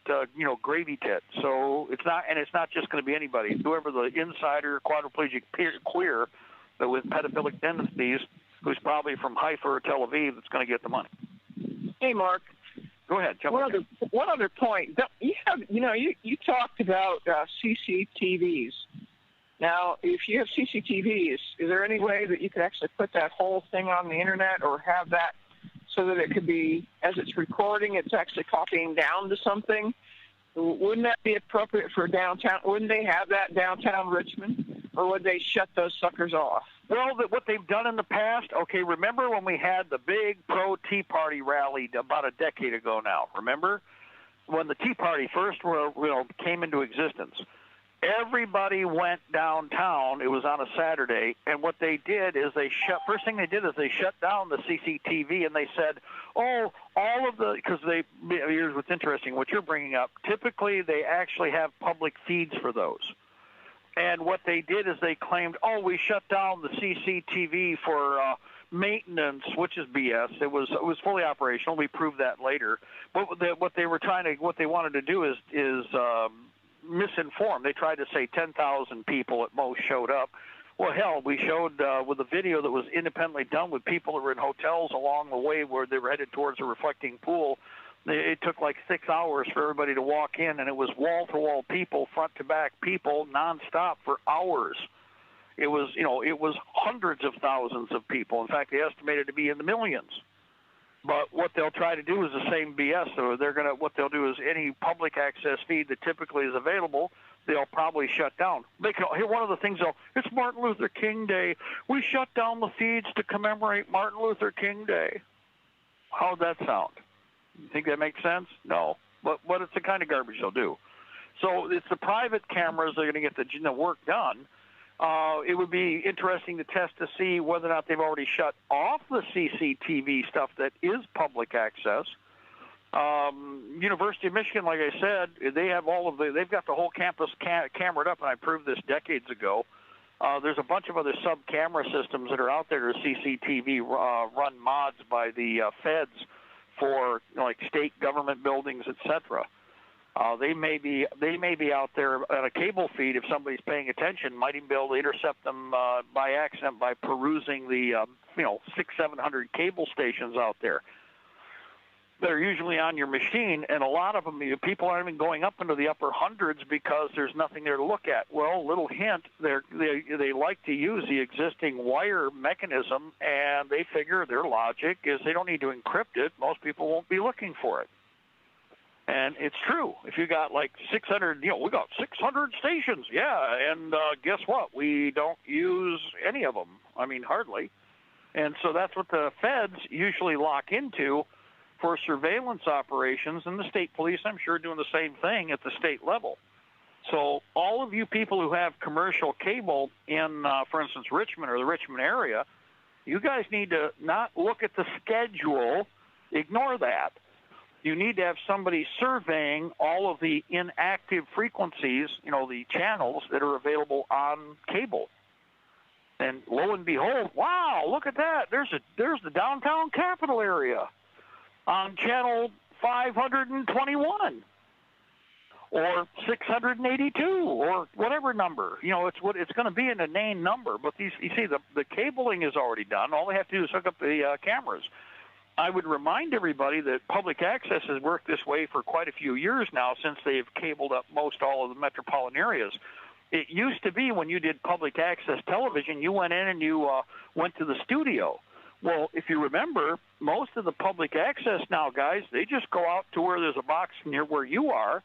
gravy tit. So it's not just going to be anybody. Whoever the insider, quadriplegic queer, but with pedophilic tendencies, who's probably from Haifa or Tel Aviv, that's going to get the money. Hey, Mark. Go ahead. One other point. You talked about CCTVs. Now, if you have CCTVs, is there any way that you could actually put that whole thing on the internet, or have that so that it could be, as it's recording, it's actually copying down to something, Wouldn't that be appropriate for downtown? Wouldn't they have that downtown Richmond, or would they shut those suckers off? Well, what they've done in the past, okay, remember when we had the big pro-Tea Party rally about a decade ago now? Remember? When the Tea Party first came into existence, everybody went downtown. It was on a Saturday, and what they did is first thing they did is they shut down the CCTV, and they said, oh, all of the, because here's what's interesting, what you're bringing up, typically they actually have public feeds for those. And what they did is they claimed, oh, we shut down the CCTV for maintenance, which is BS. It was fully operational. We proved that later. But what they wanted to do is misinform. They tried to say 10,000 people at most showed up. Well, hell, we showed with a video that was independently done with people that were in hotels along the way where they were headed towards a reflecting pool. It took like 6 hours for everybody to walk in, and it was wall-to-wall people, front-to-back people, nonstop for hours. It was hundreds of thousands of people. In fact, they estimated to be in the millions. But what they'll try to do is the same BS. So what they'll do is any public access feed that typically is available, they'll probably shut down. One of the things it's Martin Luther King Day. We shut down the feeds to commemorate Martin Luther King Day. How'd that sound? You think that makes sense? No. But it's the kind of garbage they'll do. So it's the private cameras that are going to get the work done. It would be interesting to test to see whether or not they've already shut off the CCTV stuff that is public access. University of Michigan, like I said, they have they've got the whole campus cameraed up, and I proved this decades ago. There's a bunch of other sub-camera systems that are out there, CCTV run mods by the feds for like state government buildings, etc. They may be out there on a cable feed if somebody's paying attention. Might even be able to intercept them by accident by perusing the 600-700 cable stations out there. They're usually on your machine, and a lot of them, people aren't even going up into the upper hundreds because there's nothing there to look at. Well, little hint, they like to use the existing wire mechanism, and they figure their logic is they don't need to encrypt it. Most people won't be looking for it. And it's true. If you got like 600, we got 600 stations, yeah, and guess what? We don't use any of them. I mean, hardly. And so that's what the feds usually lock into for surveillance operations, and the state police, I'm sure, doing the same thing at the state level. So all of you people who have commercial cable in, for instance, Richmond or the Richmond area, you guys need to not look at the schedule. Ignore that. You need to have somebody surveying all of the inactive frequencies, the channels that are available on cable. And lo and behold, wow, look at that. There's the downtown Capitol area on channel 521 or 682 or whatever number. It's going to be an inane number, but you see the cabling is already done. All they have to do is hook up the cameras. I would remind everybody that public access has worked this way for quite a few years now since they've cabled up most all of the metropolitan areas. It used to be when you did public access television, you went in and you went to the studio. Well, if you remember, most of the public access now, guys, they just go out to where there's a box near where you are,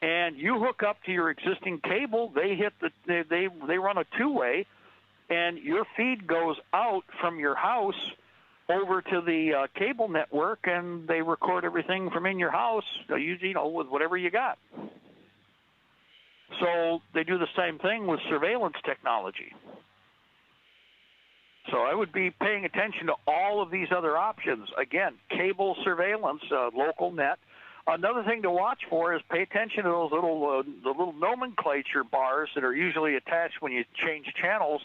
and you hook up to your existing cable. They hit they run a two-way, and your feed goes out from your house over to the cable network, and they record everything from in your house, usually with whatever you got. So they do the same thing with surveillance technology. So I would be paying attention to all of these other options. Again, cable surveillance, local net. Another thing to watch for is pay attention to those little nomenclature bars that are usually attached when you change channels,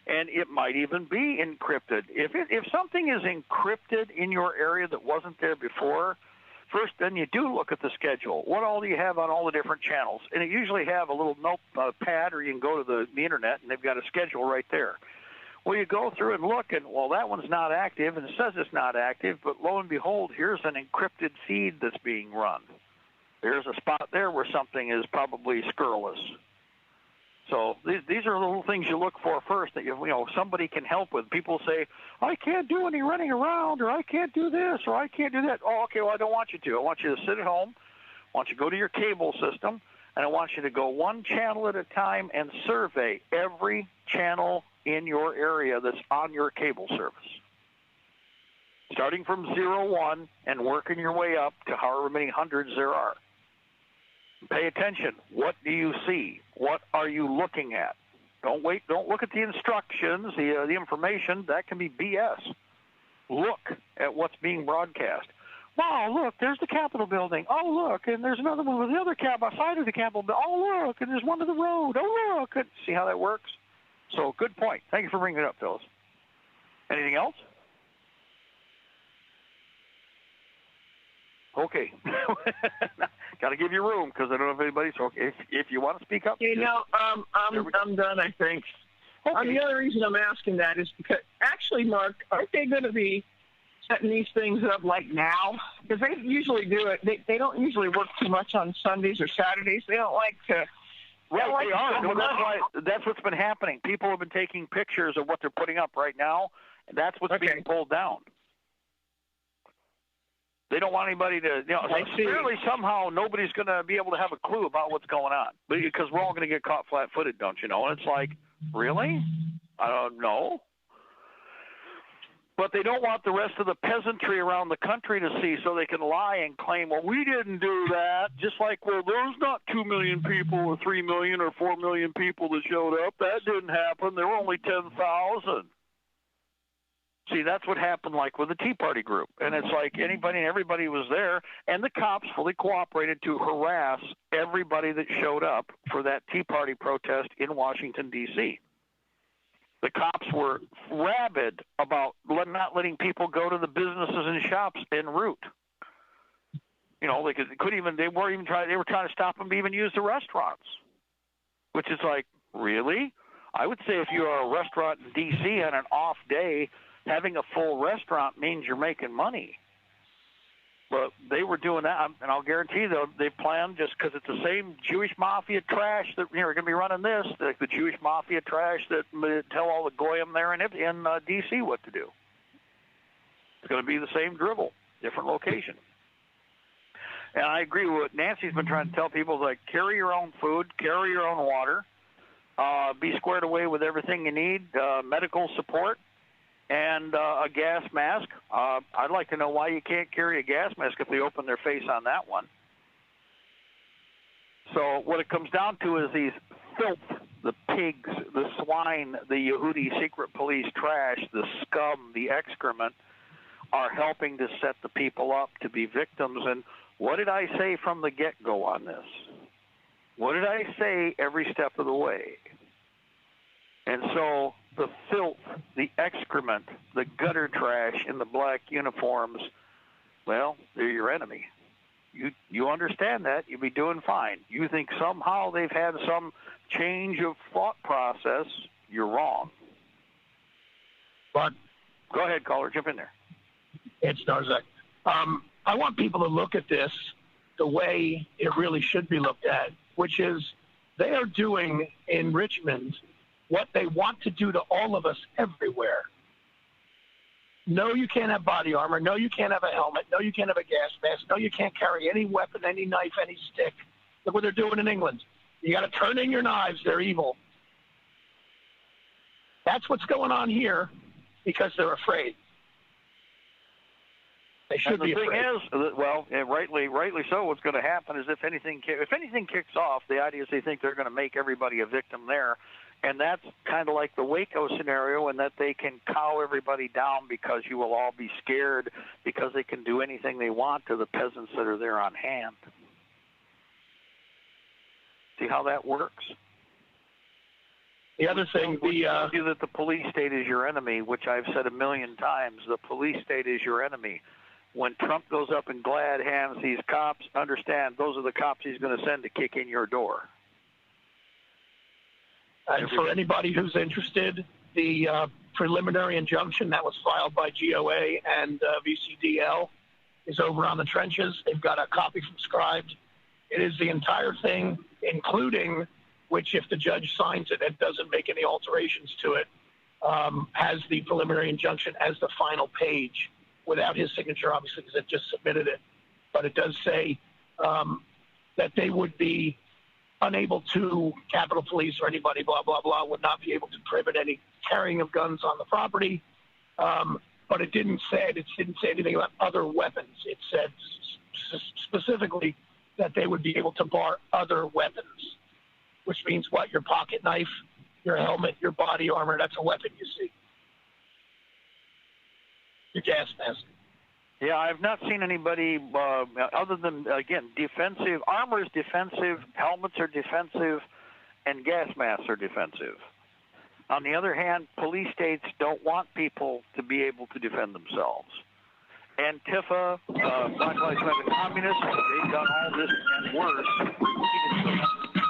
and it might even be encrypted. If something is encrypted in your area that wasn't there before, first then you do look at the schedule. What all do you have on all the different channels? And it usually have a little notepad, or you can go to the internet, and they've got a schedule right there. Well, you go through and look, and, well, that one's not active, and it says it's not active, but lo and behold, here's an encrypted feed that's being run. There's a spot there where something is probably scurrilous. So these are little things you look for first that somebody can help with. People say, I can't do any running around, or I can't do this, or I can't do that. Oh, okay, well, I don't want you to. I want you to sit at home, want you to go to your cable system, and I want you to go one channel at a time and survey every channel in your area that's on your cable service. Starting from 01 and working your way up to however many hundreds there are. Pay attention. What do you see? What are you looking at? Don't wait. Don't look at the instructions, the information. That can be BS. Look at what's being broadcast. Wow, look, there's the Capitol building. Oh, look, and there's another one with the other side of the Capitol building. Oh, look, and there's one to the road. Oh, look. See how that works? So, good point. Thank you for bringing it up, Phyllis. Anything else? Okay. Got to give you room because I don't know if anybody's okay. If you want to speak up. I'm done, I think. Okay. The other reason I'm asking that is because, actually, Mark, aren't they going to be setting these things up like now? Because they usually do it. They don't usually work too much on Sundays or Saturdays. They don't like to. Right, they are. No, that's what's been happening. People have been taking pictures of what they're putting up right now, and that's what's being pulled down. They don't want anybody to, clearly somehow nobody's going to be able to have a clue about what's going on because we're all going to get caught flat-footed, don't you know? And it's like, really? I don't know. But they don't want the rest of the peasantry around the country to see so they can lie and claim, well, we didn't do that. Just like, well, there's not 2 million people or 3 million or 4 million people that showed up. That didn't happen. There were only 10,000. See, that's what happened like with the Tea Party group. And it's like anybody and everybody was there, and the cops fully cooperated to harass everybody that showed up for that Tea Party protest in Washington, D.C. The cops were rabid about not letting people go to the businesses and shops en route. You know, they were trying to stop them to even use the restaurants, which is like, really? I would say if you are a restaurant in D.C. on an off day, having a full restaurant means you're making money. But they were doing that, and I'll guarantee you, they planned just because it's the same Jewish mafia trash that are going to be running this, the Jewish mafia trash that tell all the goyim there in D.C. what to do. It's going to be the same dribble, different location. And I agree with what Nancy's been trying to tell people, like carry your own food, carry your own water, be squared away with everything you need, medical support, and a gas mask. I'd like to know why you can't carry a gas mask if they open their face on that one. So what it comes down to is these filth, the pigs, the swine, the Yehudi secret police trash, the scum, the excrement, are helping to set the people up to be victims. And what did I say from the get-go on this? What did I say every step of the way? And so the filth, the excrement, the gutter trash in the black uniforms, well, they're your enemy. You understand that. You'll be doing fine. You think somehow they've had some change of thought process. You're wrong. But go ahead, caller. Jump in there. It's Narzek. I want people to look at this the way it really should be looked at, which is they are doing in Richmond what they want to do to all of us everywhere. No, you can't have body armor. No, you can't have a helmet. No, you can't have a gas mask. No, you can't carry any weapon, any knife, any stick. Look what they're doing in England. You got to turn in your knives. They're evil. That's what's going on here because they're afraid. They should be afraid. And the thing is, well, rightly so, what's going to happen is if anything kicks off, the idea is they think they're going to make everybody a victim there. And that's kind of like the Waco scenario in that they can cow everybody down because you will all be scared because they can do anything they want to the peasants that are there on hand. See how that works? The other thing, that the police state is your enemy, which I've said a million times, the police state is your enemy. When Trump goes up and glad hands these cops, understand those are the cops he's going to send to kick in your door. And for anybody who's interested, the preliminary injunction that was filed by GOA and VCDL is over on the trenches. They've got a copy subscribed. It is the entire thing, including, which if the judge signs it and doesn't make any alterations to it, has the preliminary injunction as the final page without his signature, obviously, because it just submitted it. But it does say that they would be unable to, Capitol Police or anybody, blah, blah, blah, would not be able to prohibit any carrying of guns on the property. But it didn't say anything about other weapons. It said specifically that they would be able to bar other weapons, which means what? Your pocket knife, your helmet, your body armor, that's a weapon, you see. Your gas mask. Yeah, I've not seen anybody other than, again, defensive. Armor is defensive, helmets are defensive, and gas masks are defensive. On the other hand, police states don't want people to be able to defend themselves. Antifa, Black Lives Matter communists, they've done all this and worse.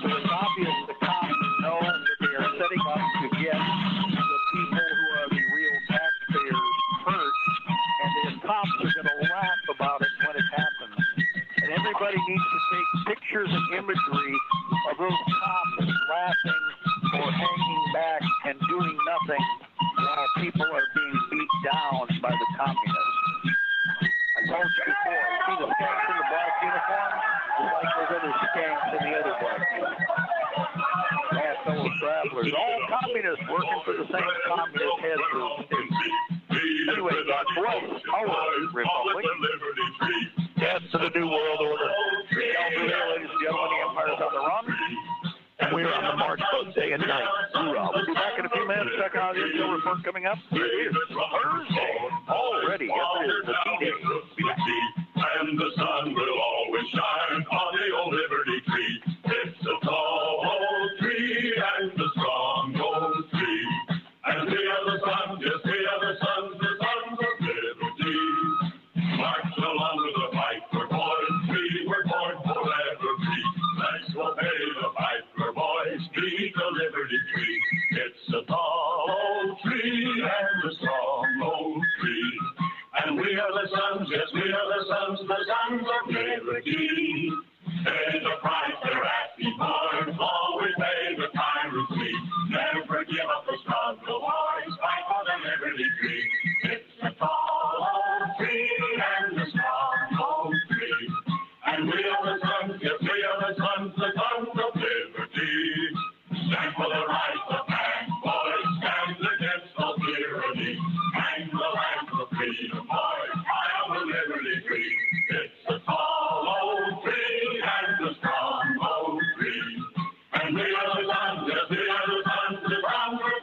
So it's obvious the cops know that they are setting up to get the people who are the real taxpayers hurt, and the cops are going to laugh about it when it happens. And everybody needs to take pictures and imagery of those cops laughing or hanging back and doing nothing while people are being beat down by the communists. I told you before, see the skanks in the black uniforms? It's like those other skanks in the other black uniforms. Yeah, fellow travelers. All communists working for the same communist heads of the state. Anyway, God bless our republic. Yes to the New World Order. Ladies and gentlemen, the Empire's on the run. And we're on the march both day and night. Hoorah. We'll be back in a few minutes. Check out the intel report coming up. It is Thursday already. Yes, it is the T-Day. Be back. And the sun will always shine on the old Liberty tree. It's a tall old tree and a strong old tree. And we are the sons, yes, we are the sons of liberty. March along with the fight, we're born free, we're born forever free. Let's obey the fight, we're boys, beneath the Liberty tree. It's a tall old tree and a strong old tree. And we are the sons, yes, we are the sons of liberty. Pay the price they're asking for, always pay the piracy. Never give up the struggle, boys, fight for the Liberty tree. It's a tall old tree and a strong old tree. And we are the sons, yes, we are the sons of liberty. Stand for the rights of man, boys, stand against all tyranny. Hang the lamp of freedom, boys, high on the Liberty tree. It's a tall old tree and a strong old tree. And we are the sons, yes, we are the sons of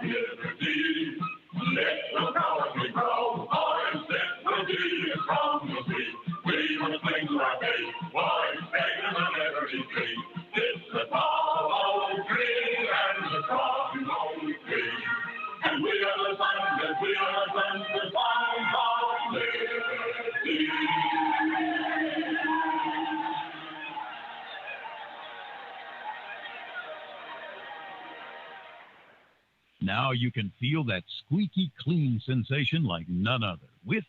liberty. Let the power grow, boys, let the be as strong as we. We must cling to our faith, boys, stay in the Liberty tree. It's a tall old tree and a strong old tree. And we are the sons, yes, we are the sons of liberty. Now you can feel that squeaky clean sensation like none other with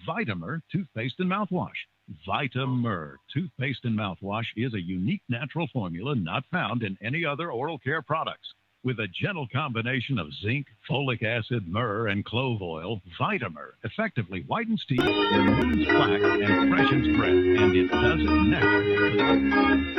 Vitamer toothpaste and mouthwash. Vitamer toothpaste and mouthwash is a unique natural formula not found in any other oral care products. With a gentle combination of zinc, folic acid, myrrh, and clove oil, Vitamer effectively whitens teeth, removes plaque, and freshens breath, and it does it naturally.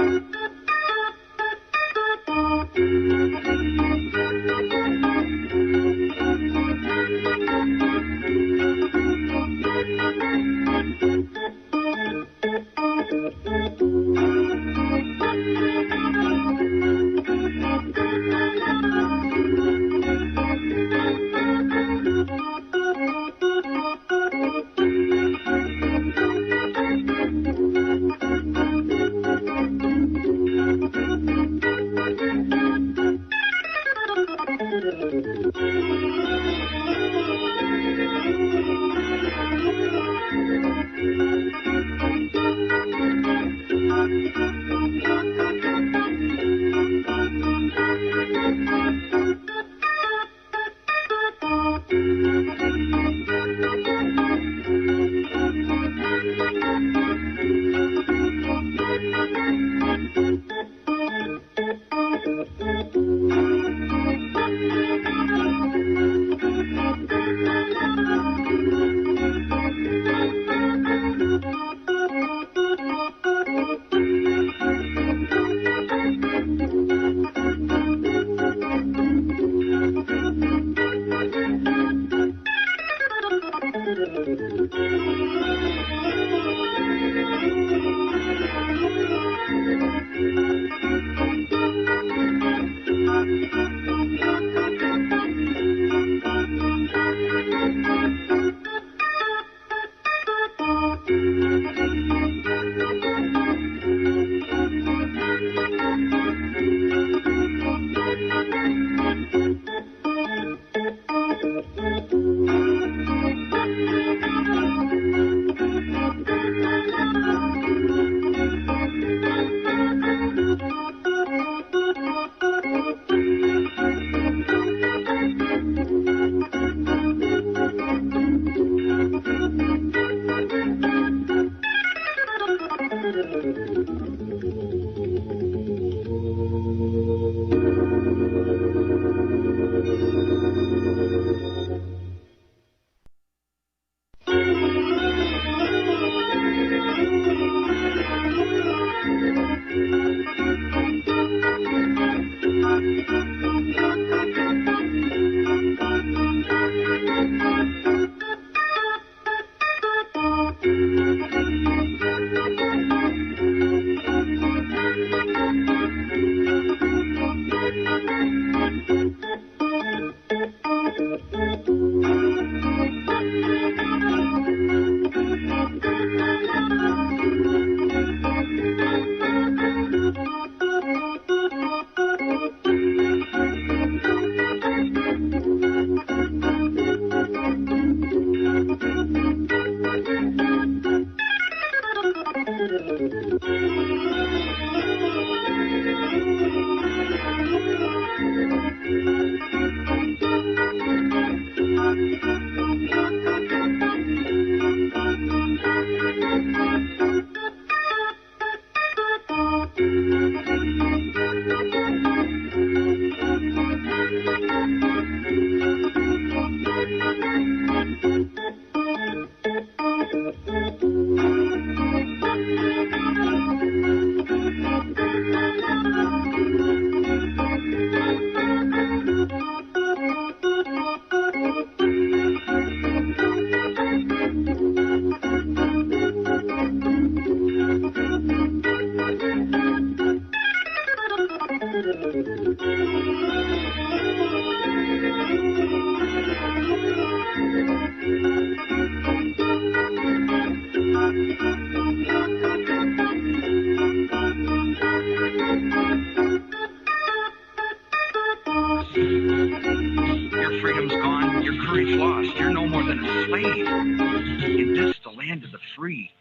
Your freedom's gone, your courage lost. You're no more than a slave. In this, the land of the free,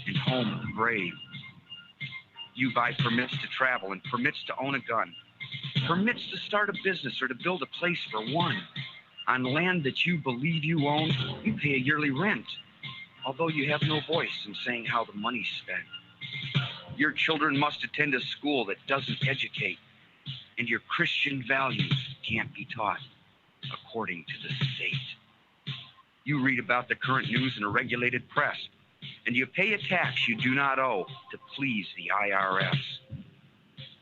and home of the brave. You buy permits to travel and permits to own a gun, permits to start a business or to build a place for one. On land that you believe you own, you pay a yearly rent, although you have no voice in saying how the money's spent. Your children must attend a school that doesn't educate, and your Christian values can't be taught according to the state. You read about the current news in a regulated press, and you pay a tax you do not owe to please the IRS.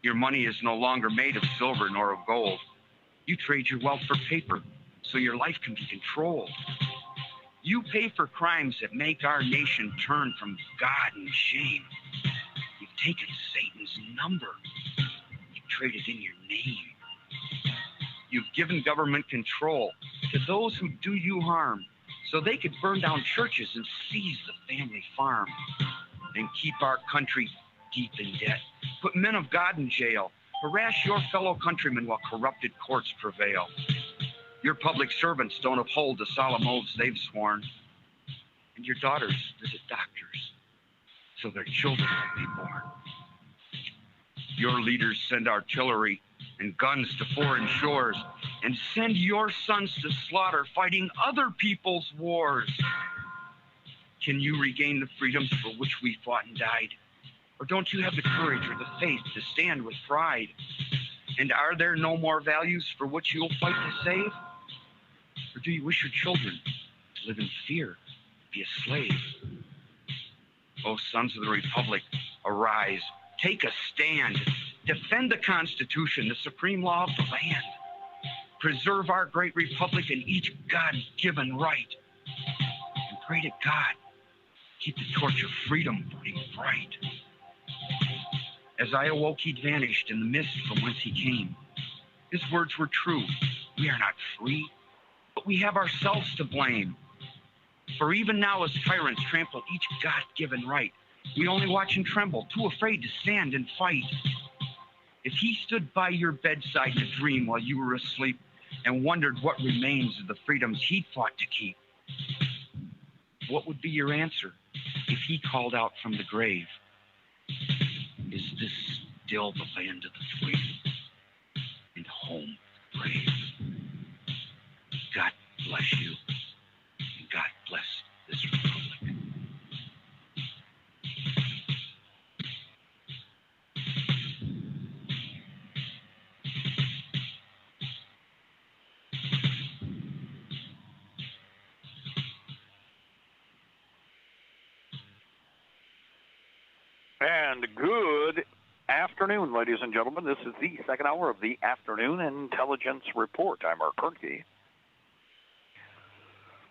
Your money is no longer made of silver nor of gold. You trade your wealth for paper so your life can be controlled. You pay for crimes that make our nation turn from God and shame. You've taken Satan's number. You've traded in your name. You've given government control to those who do you harm so they could burn down churches and seize the family farm and keep our country deep in debt, put men of God in jail, harass your fellow countrymen while corrupted courts prevail. Your public servants don't uphold the solemn oaths they've sworn, and your daughters visit doctors so their children will be born. Your leaders send artillery and guns to foreign shores and send your sons to slaughter fighting other people's wars. Can you regain the freedoms for which we fought and died? Or don't you have the courage or the faith to stand with pride? And are there no more values for which you'll fight to save? Or do you wish your children to live in fear, be a slave? O sons of the Republic, arise, take a stand, defend the Constitution, the supreme law of the land. Preserve our great republic and each God-given right. And pray to God, keep the torch of freedom burning bright. As I awoke, he'd vanished in the mist from whence he came. His words were true. We are not free, but we have ourselves to blame. For even now, as tyrants trample each God-given right, we only watch and tremble, too afraid to stand and fight. If he stood by your bedside in a dream while you were asleep and wondered what remains of the freedoms he'd fought to keep, what would be your answer if he called out from the grave, "Is this still the land of the free and home of the brave? God bless you, and God bless this republic." And good afternoon, ladies and gentlemen. This is the second hour of the Afternoon Intelligence Report. I'm Mark Kernke.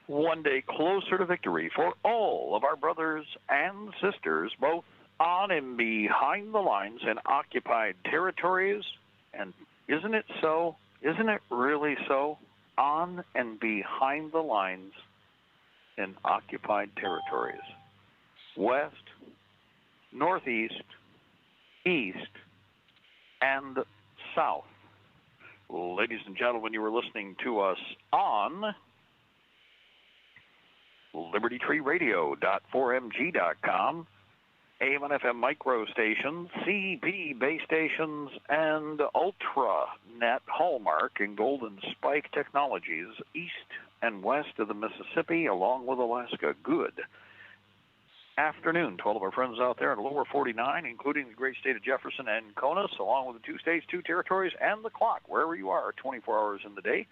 One day closer to victory for all of our brothers and sisters, both on and behind the lines in occupied territories. And isn't it so? Isn't it really so? On and behind the lines in occupied territories. West, Northeast, East, and South. Ladies and gentlemen, you were listening to us on LibertyTreeRadio.4MG.com, AM and FM micro stations, CB base stations, and UltraNet Hallmark and Golden Spike Technologies east and west of the Mississippi, along with Alaska. Good afternoon to all of our friends out there in lower 49, including the great state of Jefferson and Conus, along with the 2 states, 2 territories, and the clock, wherever you are, 24 hours in the day.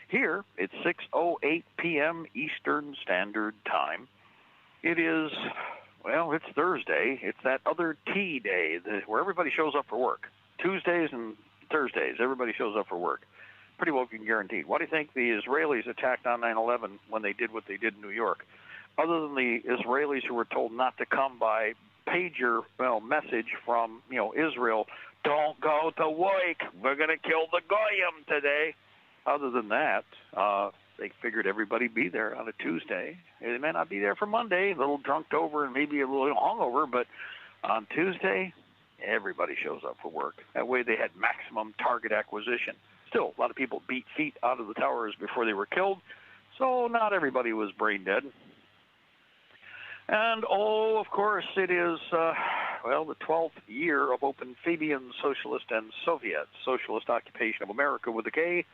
Here, it's 6:08 p.m. Eastern Standard Time. It is, well, it's Thursday. It's that other T day where everybody shows up for work. Tuesdays and Thursdays, everybody shows up for work. Pretty well guaranteed. Why do you think the Israelis attacked on 9/11 when they did what they did in New York? Other than the Israelis who were told not to come by pager message from Israel, don't go to work, we're going to kill the goyim today. Other than that, they figured everybody be there on a Tuesday. They may not be there for Monday, a little drunked over and maybe a little hungover, but on Tuesday, everybody shows up for work. That way they had maximum target acquisition. Still, a lot of people beat feet out of the towers before they were killed, so not everybody was brain dead. And, of course, it is, the 12th year of Open Fabian Socialist and Soviet Socialist Occupation of America with a K.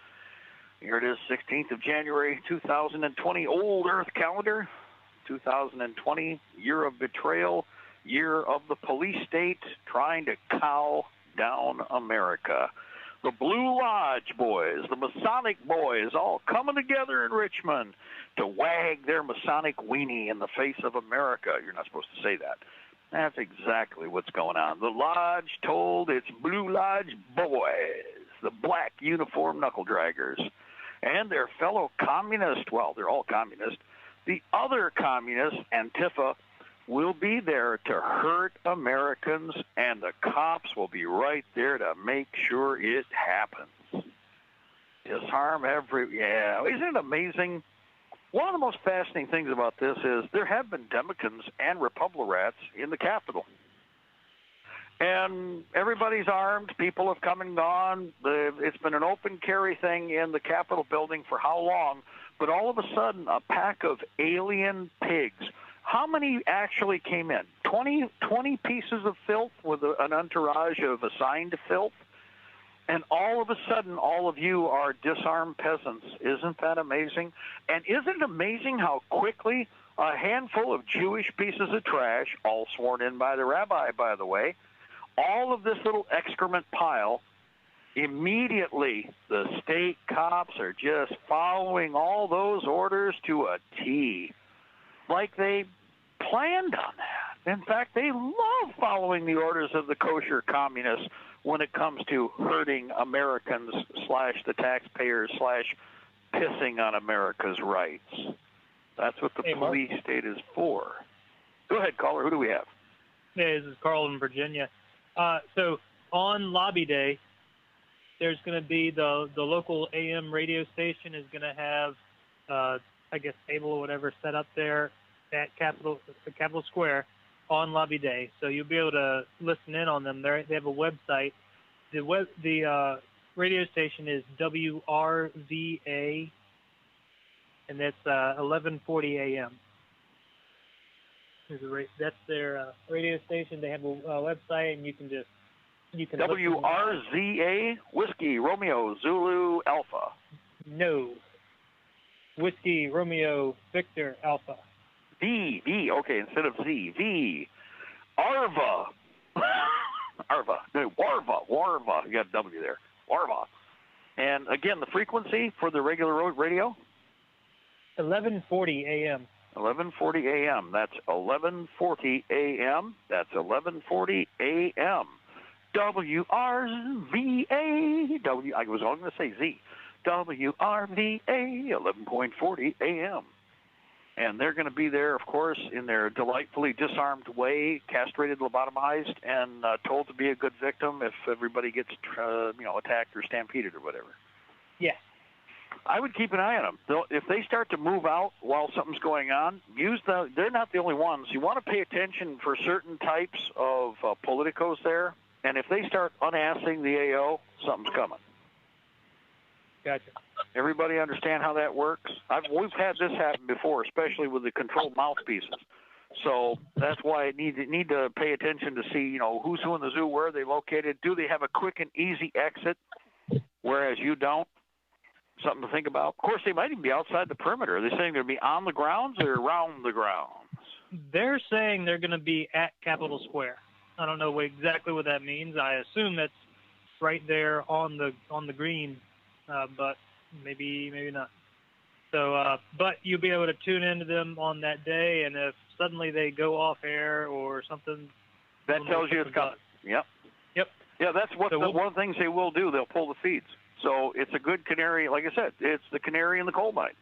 Here it is, 16th of January, 2020, Old Earth Calendar, 2020, Year of Betrayal, Year of the Police State trying to cow down America. The Blue Lodge boys, the Masonic boys, all coming together in Richmond to wag their Masonic weenie in the face of America. You're not supposed to say that. That's exactly what's going on. The Lodge told its Blue Lodge boys, the black uniform knuckle draggers, and their fellow communists, well, they're all communists, the other communists, Antifa, will be there to hurt Americans, and the cops will be right there to make sure it happens. Disarm isn't it amazing? One of the most fascinating things about this is there have been Democrats and Republicans in the Capitol. And everybody's armed. People have come and gone. It's been an open carry thing in the Capitol building for how long? But all of a sudden, a pack of alien pigs. How many actually came in? 20 pieces of filth with an entourage of assigned filth? And all of a sudden, all of you are disarmed peasants. Isn't that amazing? And isn't it amazing how quickly a handful of Jewish pieces of trash, all sworn in by the rabbi, by the way, all of this little excrement pile, immediately the state cops are just following all those orders to a T. Like they planned on that. In fact, they love following the orders of the kosher communists when it comes to hurting Americans / the taxpayers / pissing on America's rights. That's what the police state is for. Go ahead, caller. Who do we have? Hey, this is Carl in Virginia. So on Lobby Day, there's going to be the local AM radio station is going to have, I guess, table or whatever set up there at Capitol Square on Lobby Day. So you'll be able to listen in on them. They have a website, The radio station is WRVA, and that's 1140 AM. That's their radio station. They have a website, and you can WRZA Whiskey Romeo Zulu Alpha. No. Whiskey Romeo Victor Alpha. V, okay, instead of Z. V. Arva. Arva. No, Warva. You got a W there. Warva. And again, the frequency for the regular road radio? 1140 AM. 1140 AM. That's 1140 AM. That's 1140 AM. WRVA. I was only going to say Z. WRVA 11.40 AM. And they're going to be there, of course, in their delightfully disarmed way, castrated, lobotomized, and told to be a good victim if everybody gets, attacked or stampeded or whatever. Yeah. I would keep an eye on them. If they start to move out while something's going on, they're not the only ones. You want to pay attention for certain types of politicos there, and if they start unassing the AO, something's coming. Gotcha. Everybody understand how that works? We've had this happen before, especially with the controlled mouthpieces. So that's why I need to pay attention to see, who's who in the zoo, where are they located, do they have a quick and easy exit, whereas you don't? Something to think about. Of course, they might even be outside the perimeter. Are they saying they're going to be on the grounds or around the grounds? They're saying they're going to be at Capitol Square. I don't know exactly what that means. I assume that's right there on the green, but maybe not. So, but you'll be able to tune into them on that day, and if suddenly they go off air or something, that tells you it's coming. Yep. Yeah, that's what one of the things they will do. They'll pull the feeds. So it's a good canary. Like I said, it's the canary in the coal mine.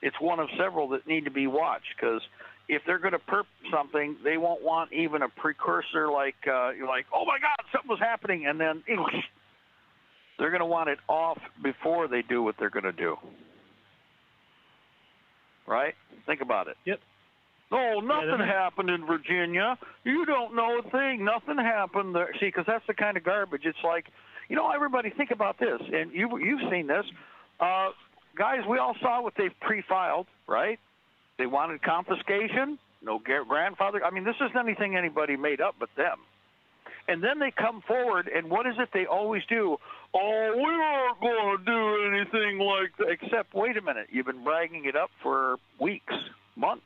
It's one of several that need to be watched, because if they're going to perp something, they won't want even a precursor like oh my God, something was happening, and then they're going to want it off before they do what they're going to do. Right? Think about it. Yep. No, nothing happened in Virginia. You don't know a thing. Nothing happened there. See, because that's the kind of garbage. It's like, everybody think about this, and you've seen this. Guys, we all saw what they've pre-filed, right? They wanted confiscation, no grandfather. I mean, this isn't anything anybody made up but them. And then they come forward, and what is it they always do? Oh, we aren't going to do anything like that. Except, wait a minute, you've been bragging it up for weeks, months.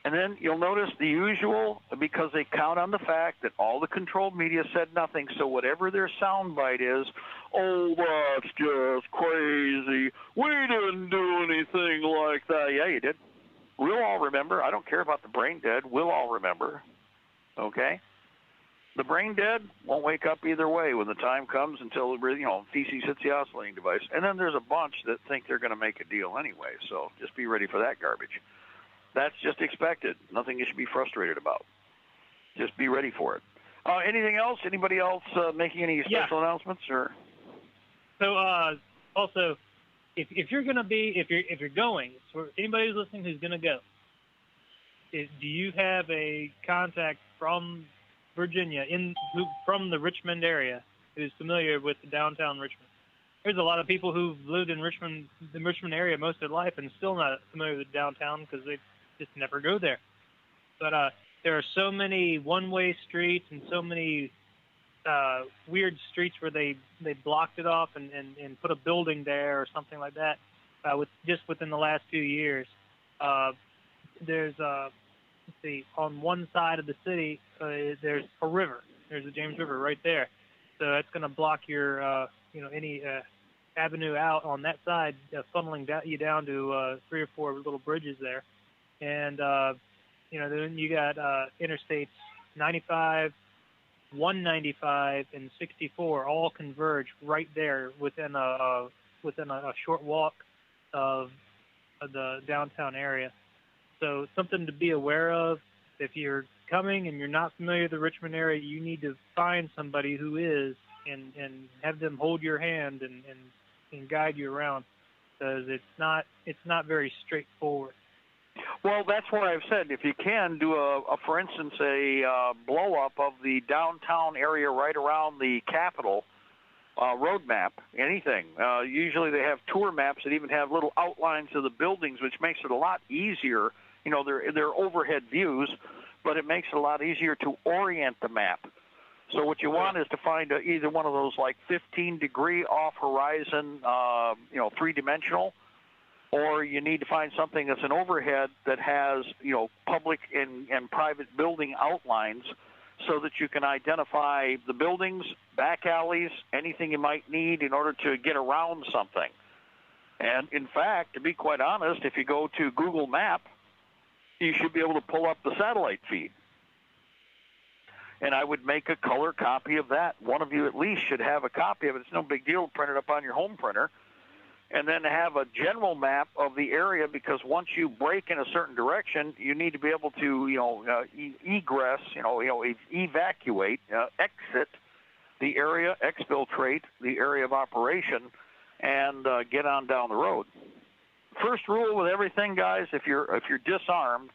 And then you'll notice the usual, because they count on the fact that all the controlled media said nothing, so whatever their soundbite is, oh, that's just crazy. We didn't do anything like that. Yeah, you did. We'll all remember. I don't care about the brain dead. We'll all remember. Okay? The brain dead won't wake up either way when the time comes until, feces hits the oscillating device. And then there's a bunch that think they're going to make a deal anyway, so just be ready for that garbage. That's just expected. Nothing you should be frustrated about. Just be ready for it. Anything else? Anybody else making any special announcements? Or so also, if you're going to be, if you're going, for anybody who's listening who's going to go, do you have a contact from Virginia from the Richmond area who's familiar with downtown Richmond? There's a lot of people who've lived in the Richmond area most of their life and still not familiar with downtown because they just never go there. But there are so many one-way streets and so many weird streets where they blocked it off and put a building there or something like that within the last few years. There's on one side of the city there's a river. There's the James River right there. So that's going to block your any avenue out on that side, funneling you down to 3 or 4 little bridges there. And, then you got interstates 95, 195, and 64 all converge right there within a short walk of the downtown area. So something to be aware of. If you're coming and you're not familiar with the Richmond area, you need to find somebody who is and have them hold your hand and guide you around, because it's not very straightforward. Well, that's what I've said. If you can do for instance, a blow up of the downtown area right around the Capitol road map, anything. Usually they have tour maps that even have little outlines of the buildings, which makes it a lot easier. You know, they're overhead views, but it makes it a lot easier to orient the map. So what you want is to find either one of those like 15-degree off horizon, three-dimensional, or you need to find something that's an overhead that has, public and private building outlines so that you can identify the buildings, back alleys, anything you might need in order to get around something. And in fact, to be quite honest, if you go to Google Map, you should be able to pull up the satellite feed. And I would make a color copy of that. One of you at least should have a copy of it. It's no big deal to print it up on your home printer. And then have a general map of the area, because once you break in a certain direction, you need to be able to, egress, evacuate, exit the area, exfiltrate the area of operation, and get on down the road. First rule with everything, guys, if you're disarmed,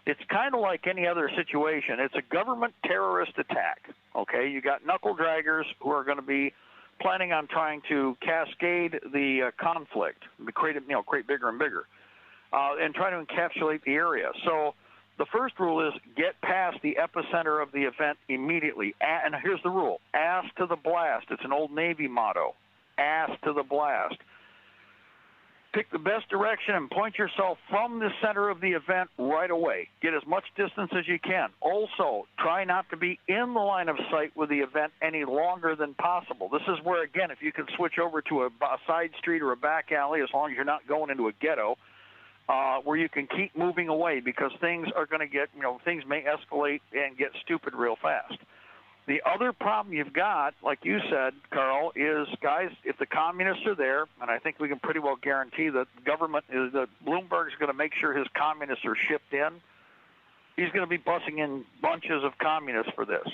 it's kind of like any other situation. It's a government terrorist attack. Okay, you got knuckle draggers who are going to be planning on trying to cascade the conflict, create bigger and bigger, and try to encapsulate the area. So the first rule is get past the epicenter of the event immediately. And here's the rule: ass to the blast. It's an old Navy motto: ass to the blast. Pick the best direction and point yourself from the center of the event right away. Get as much distance as you can. Also, try not to be in the line of sight with the event any longer than possible. This is where, again, if you can switch over to a side street or a back alley, as long as you're not going into a ghetto, where you can keep moving away, because things are going to get, things may escalate and get stupid real fast. The other problem you've got, like you said, Carl, is, guys, if the communists are there, and I think we can pretty well guarantee that Bloomberg's going to make sure his communists are shipped in. He's going to be bussing in bunches of communists for this.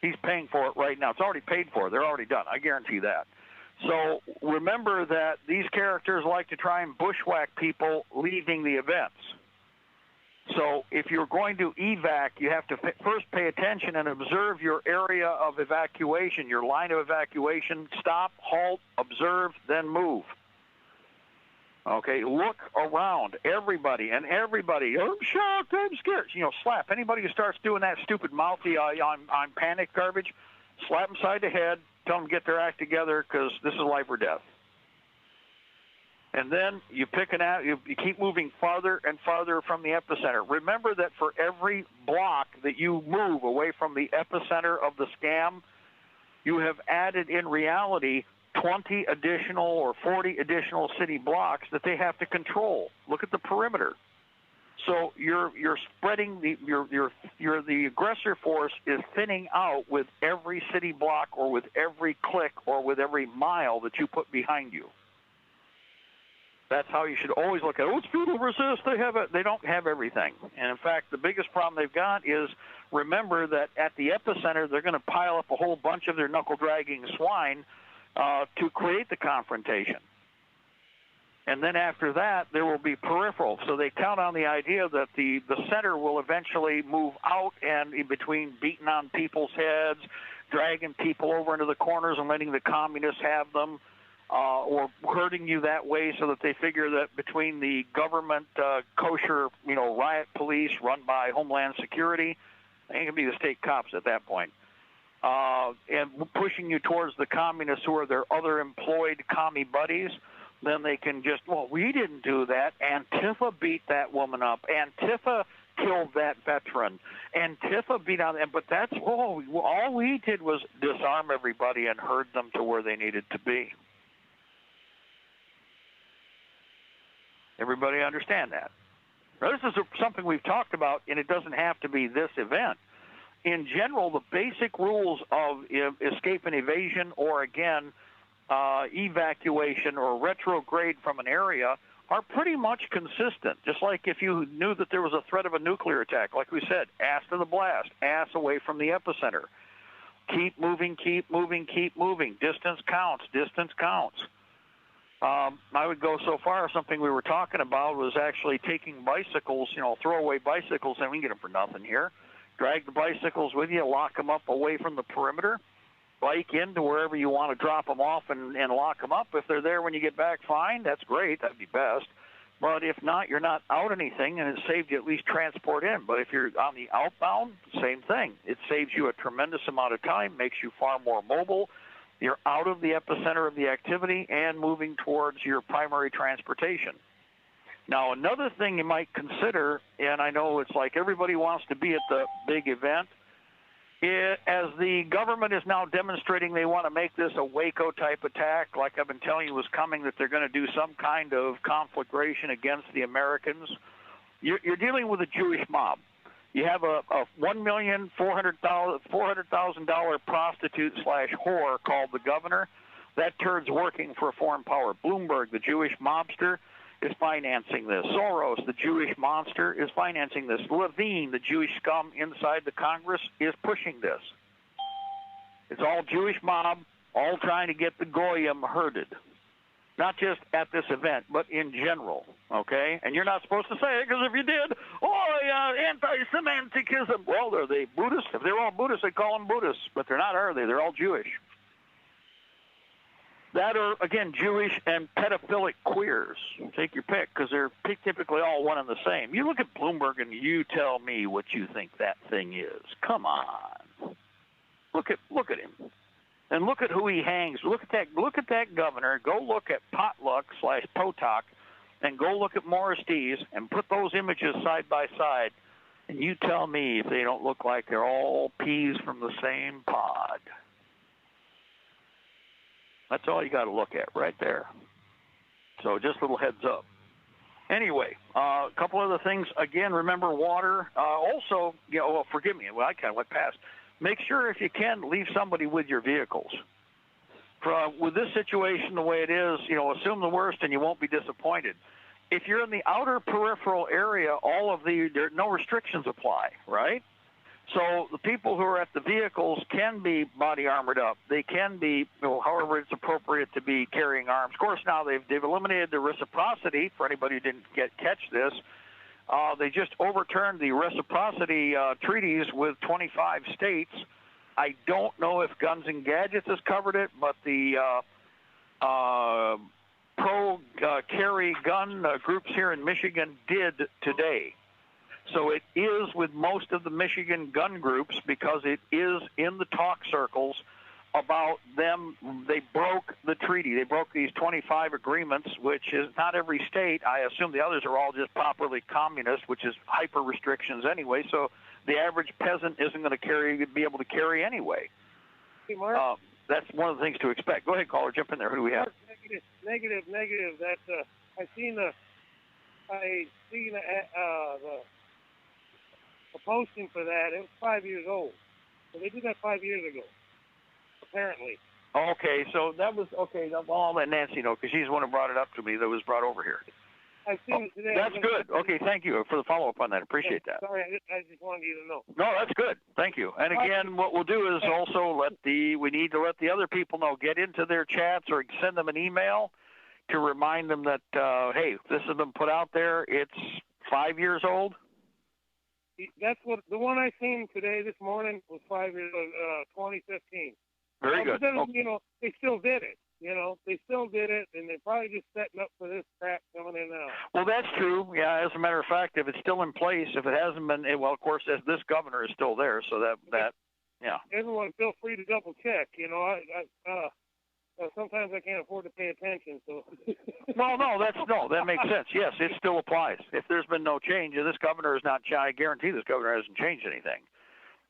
He's paying for it right now. It's already paid for. They're already done. I guarantee that. So remember that these characters like to try and bushwhack people leaving the events. So if you're going to evac, you have to first pay attention and observe your area of evacuation, your line of evacuation. Stop, halt, observe, then move. Okay, look around, everybody, I'm shocked, I'm scared. Slap anybody who starts doing that stupid mouthy, I'm panic garbage, slap them side the head, tell them to get their act together, because this is life or death. And then you keep moving farther and farther from the epicenter. Remember that for every block that you move away from the epicenter of the scam, you have added in reality 20 additional or 40 additional city blocks that they have to control. Look at the perimeter. So you're spreading the aggressor force is thinning out with every city block, or with every click, or with every mile that you put behind you. That's how you should always look at it. It's Feudal Resist. They don't have everything. And in fact, the biggest problem they've got is, remember that at the epicenter, they're going to pile up a whole bunch of their knuckle-dragging swine to create the confrontation. And then after that, there will be peripheral. So they count on the idea that the center will eventually move out, and in between beating on people's heads, dragging people over into the corners and letting the communists have them, or hurting you that way, so that they figure that between the government kosher, riot police run by Homeland Security, they ain't gonna be the state cops at that point, and pushing you towards the communists who are their other employed commie buddies, then they can just, we didn't do that. Antifa beat that woman up. Antifa killed that veteran. Antifa beat on them. But that's all we did was disarm everybody and herd them to where they needed to be. Everybody understand that? Now, this is something we've talked about, and it doesn't have to be this event. In general, the basic rules of escape and evasion, or again, evacuation or retrograde from an area, are pretty much consistent. Just like if you knew that there was a threat of a nuclear attack, like we said, ass to the blast, ass away from the epicenter. Keep moving, keep moving, keep moving. Distance counts, distance counts. I would go so far, something we were talking about was actually taking bicycles, throwaway bicycles, and we can get them for nothing here. Drag the bicycles with you, lock them up away from the perimeter, bike into wherever you want to drop them off and lock them up. If they're there when you get back, fine, that's great, that'd be best. But if not, you're not out anything, and it saves you at least transport in. But if you're on the outbound, same thing. It saves you a tremendous amount of time, makes you far more mobile. You're out of the epicenter of the activity and moving towards your primary transportation. Now, another thing you might consider, and I know it's like everybody wants to be at the big event, as the government is now demonstrating they want to make this a Waco-type attack, like I've been telling you was coming, that they're going to do some kind of conflagration against the Americans, you're dealing with a Jewish mob. You have a $1,400,000 prostitute / whore called the governor. That turd's working for a foreign power. Bloomberg, the Jewish mobster, is financing this. Soros, the Jewish monster, is financing this. Levine, the Jewish scum inside the Congress, is pushing this. It's all Jewish mob, all trying to get the Goyim herded. Not just at this event, but in general, okay? And you're not supposed to say it, because if you did, anti-Semitism. Well, are they Buddhists? If they're all Buddhists, they call them Buddhists, but they're not, are they? They're all Jewish. That are, again, Jewish and pedophilic queers. Take your pick, because they're typically all one and the same. You look at Bloomberg and you tell me what you think that thing is. Come on. Look at him. And look at who he hangs. Look at that governor. Go look at Potluck / Potok, and go look at Morris Dees, and put those images side by side, and you tell me if they don't look like they're all peas from the same pod. That's all you got to look at right there. So just a little heads up. Anyway, a couple other things. Again, remember water. Also, forgive me. Well, I kind of went past. Make sure, if you can, leave somebody with your vehicles. With this situation the way it is, assume the worst and you won't be disappointed. If you're in the outer peripheral area, no restrictions apply, right? So the people who are at the vehicles can be body armored up. They can be, however it's appropriate to be carrying arms. Of course, now they've eliminated the reciprocity for anybody who didn't catch this. They just overturned the reciprocity treaties with 25 states. I don't know if Guns and Gadgets has covered it, but the pro-carry gun groups here in Michigan did today. So it is with most of the Michigan gun groups, because it is in the talk circles about them. They broke the treaty. They broke these 25 agreements, which is not every state. I assume the others are all just properly communist, which is hyper restrictions anyway. So the average peasant isn't going to be able to carry anyway. Hey, Mark. That's one of the things to expect. Go ahead, caller. Jump in there. Who do we have? Negative. That I seen the posting for that. It was 5 years old. So they did that 5 years ago, apparently. Okay, so that was okay. I'll let Nancy know, because she's the one who brought it up to me. That was brought over here. I've seen it today. That's good. Okay, thank you for the follow-up on that. Appreciate that. Sorry, I just wanted you to know. No, that's good. Thank you. And again, what we'll do is also we need to let the other people know. Get into their chats or send them an email to remind them that, hey, this has been put out there. It's 5 years old. That's what the one I seen today this morning was 5 years, 2015. Very good. But then, they still did it. They still did it, and they're probably just setting up for this crap coming in now. Well, that's true. Yeah, as a matter of fact, if it's still in place, if it hasn't been, well, of course, this governor is still there, so that yeah. Everyone feel free to double check. Sometimes I can't afford to pay attention, so. that makes sense. Yes, it still applies. If there's been no change, this governor is not. I guarantee this governor hasn't changed anything.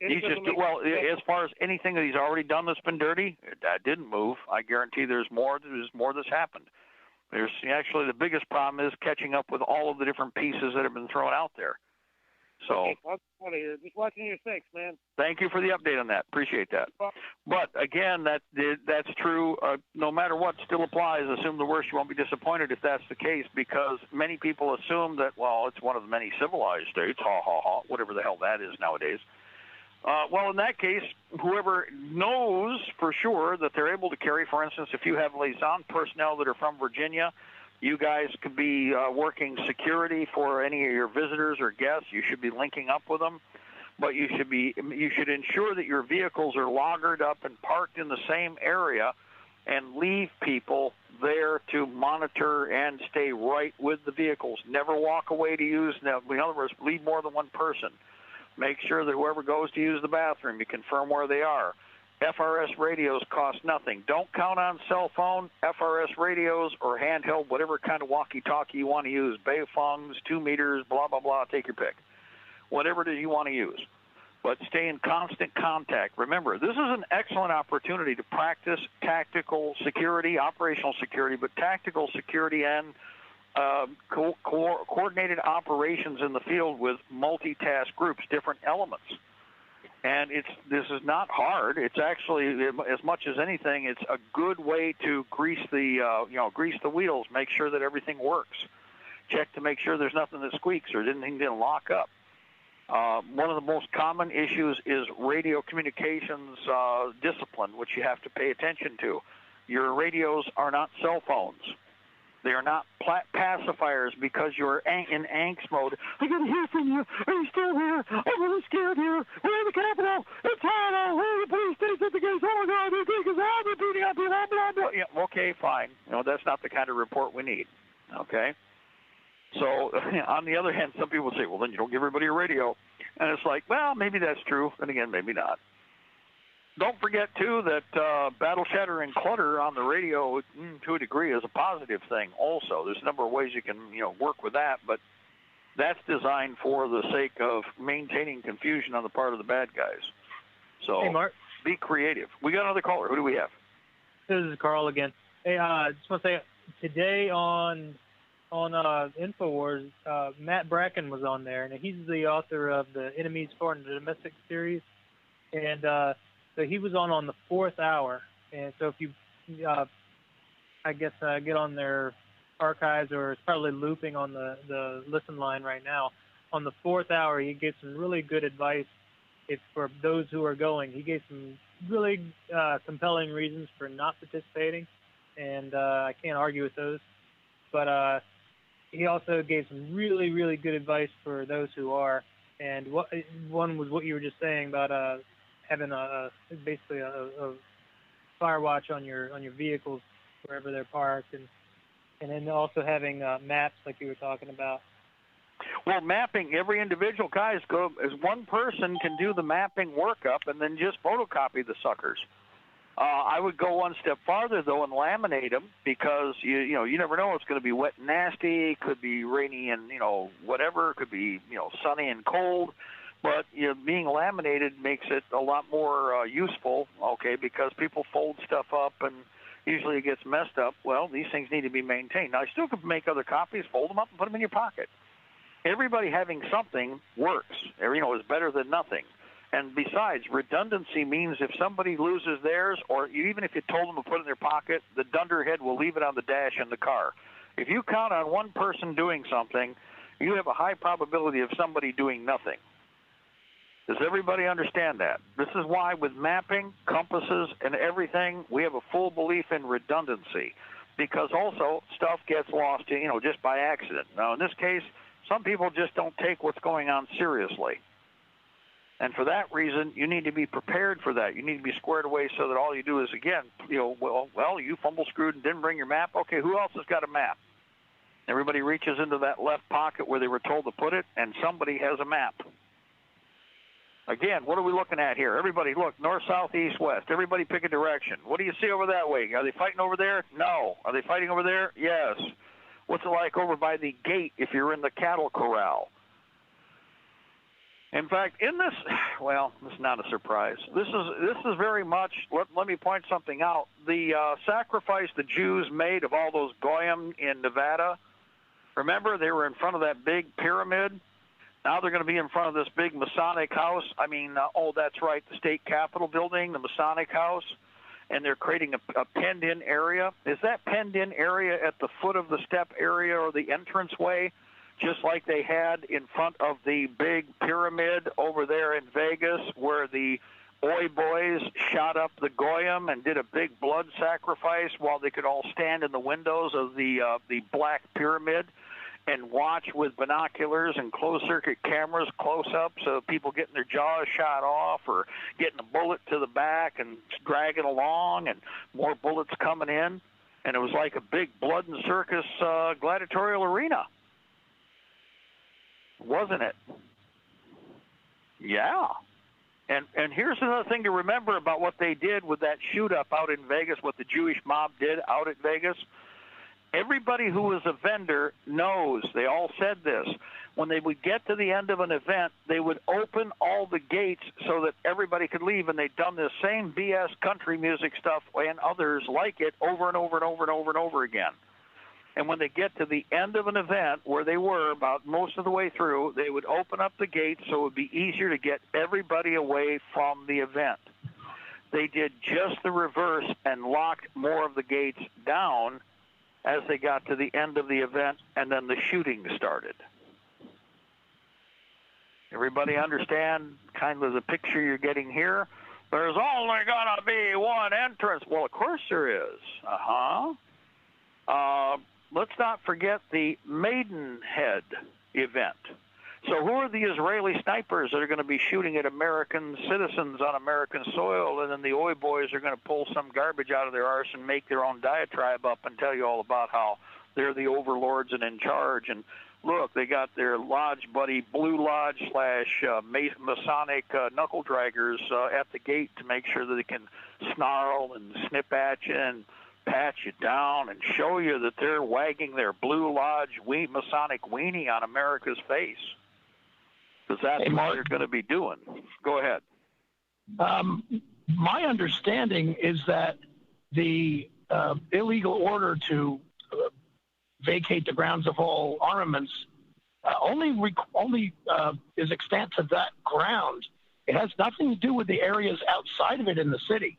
He's just as far as anything that he's already done that's been dirty, that didn't move. I guarantee there's more. There's more that's happened. There's actually the biggest problem is catching up with all of the different pieces that have been thrown out there. So, just watching your six, man. Thank you for the update on that. Appreciate that. But again, that's true. No matter what, still applies. Assume the worst. You won't be disappointed if that's the case, because many people assume that, well, it's one of the many civilized states. Ha ha ha. Whatever the hell that is nowadays. Well, in that case, whoever knows for sure that they're able to carry, for instance, if you have liaison personnel that are from Virginia, you guys could be working security for any of your visitors or guests. You should be linking up with them, but you should ensure that your vehicles are loggered up and parked in the same area, and leave people there to monitor and stay right with the vehicles. Never walk away to use. In other words, leave more than one person. Make sure that whoever goes to use the bathroom, you confirm where they are. FRS radios cost nothing. Don't count on cell phone, FRS radios, or handheld, whatever kind of walkie-talkie you want to use. Beifungs, 2 meters, blah, blah, blah, take your pick. Whatever it is you want to use. But stay in constant contact. Remember, this is an excellent opportunity to practice tactical security, operational security, but tactical security and coordinated operations in the field with multitask groups, different elements. And this is not hard. It's actually, as much as anything, it's a good way to grease the wheels, make sure that everything works. Check to make sure there's nothing that squeaks or anything didn't lock up. One of the most common issues is radio communications discipline, which you have to pay attention to. Your radios are not cell phones. They are not pacifiers because you're in angst mode. I got to hear from you. Are you still here? I'm really scared here. We're in the Capitol. It's hot. We're in the police station. The guys, oh my God, they're taking us out. They're beating up here. Blah, blah, blah. Yeah, okay, fine. That's not the kind of report we need. Okay? So, on the other hand, some people say, well, then you don't give everybody a radio. And it's like, well, maybe that's true. And again, maybe not. Don't forget, too, that battle, shatter, and clutter on the radio, to a degree, is a positive thing also. There's a number of ways you can, work with that, but that's designed for the sake of maintaining confusion on the part of the bad guys. So, hey, Mark. Be creative. We got another caller. Who do we have? This is Carl again. Hey, I just want to say, today on InfoWars, Matt Bracken was on there, and he's the author of the Enemies, Foreign and Domestic series, and so he was on the 4th hour. And so if you, get on their archives, or it's probably looping on the listen line right now, on the 4th hour, he gave some really good advice for those who are going. He gave some really compelling reasons for not participating, and I can't argue with those. But he also gave some really, really good advice for those who are. And one was what you were just saying about having basically a fire watch on your vehicles wherever they're parked, and then also having maps like you were talking about. Well, mapping, every individual guys as one person can do the mapping workup and then just photocopy the suckers. I would go one step farther, though, and laminate them, because you never know. It's going to be wet and nasty. Could be rainy and whatever. Could be sunny and cold. But being laminated makes it a lot more useful. Okay, because people fold stuff up and usually it gets messed up. Well, these things need to be maintained. Now, you still could make other copies, fold them up, and put them in your pocket. Everybody having something works. Is better than nothing. And besides, redundancy means if somebody loses theirs, or even if you told them to put it in their pocket, the dunderhead will leave it on the dash in the car. If you count on one person doing something, you have a high probability of somebody doing nothing. Does everybody understand that? This is why with mapping, compasses, and everything, we have a full belief in redundancy, because also stuff gets lost, just by accident. Now, in this case, some people just don't take what's going on seriously. And for that reason, you need to be prepared for that. You need to be squared away so that all you do is, again, you fumble-screwed and didn't bring your map. Okay, who else has got a map? Everybody reaches into that left pocket where they were told to put it, and somebody has a map. Again, what are we looking at here? Everybody, look, north, south, east, west. Everybody pick a direction. What do you see over that way? Are they fighting over there? No. Are they fighting over there? Yes. What's it like over by the gate if you're in the cattle corral? In fact, in this, this is not a surprise. This is very much, let me point something out. The sacrifice the Jews made of all those goyim in Nevada, remember they were in front of that big pyramid? Now they're going to be in front of this big Masonic house. That's right, the state capitol building, the Masonic house, and they're creating a penned-in area. Is that penned-in area at the foot of the step area or the entranceway? just like they had in front of the big pyramid over there in Vegas, where the Oi boys shot up the Goyim and did a big blood sacrifice while they could all stand in the windows of the Black Pyramid and watch with binoculars and closed-circuit cameras close-up, so people getting their jaws shot off or getting a bullet to the back and dragging along and more bullets coming in. And it was like a big blood and circus gladiatorial arena. Wasn't it? Yeah. And here's another thing to remember about what they did with that shoot-up out in Vegas, what the Jewish mob did out at Vegas. Everybody who was a vendor knows, they all said this, when they would get to the end of an event, they would open all the gates so that everybody could leave, and they'd done this same BS country music stuff and others like it over and over and over and over and over again. And when they get to the end of an event, where they were about most of the way through, they would open up the gates so it would be easier to get everybody away from the event. They did just the reverse and locked more of the gates down as they got to the end of the event, and then the shooting started. Everybody understand kind of the picture you're getting here? There's only going to be one entrance. Well, of course there is. Let's not forget the Maidenhead event. So who are the Israeli snipers that are going to be shooting at American citizens on American soil, and then the Oi boys are going to pull some garbage out of their arse and make their own diatribe up and tell you all about how they're the overlords and in charge? And look, they got their lodge buddy, Blue Lodge / Masonic knuckle draggers at the gate to make sure that they can snarl and snip at you and pat you down and show you that they're wagging their Blue Lodge Masonic weenie on America's face. Because that's what they're going to be doing. Go ahead. My understanding is that the illegal order to vacate the grounds of all armaments only is extant to that ground. It has nothing to do with the areas outside of it in the city.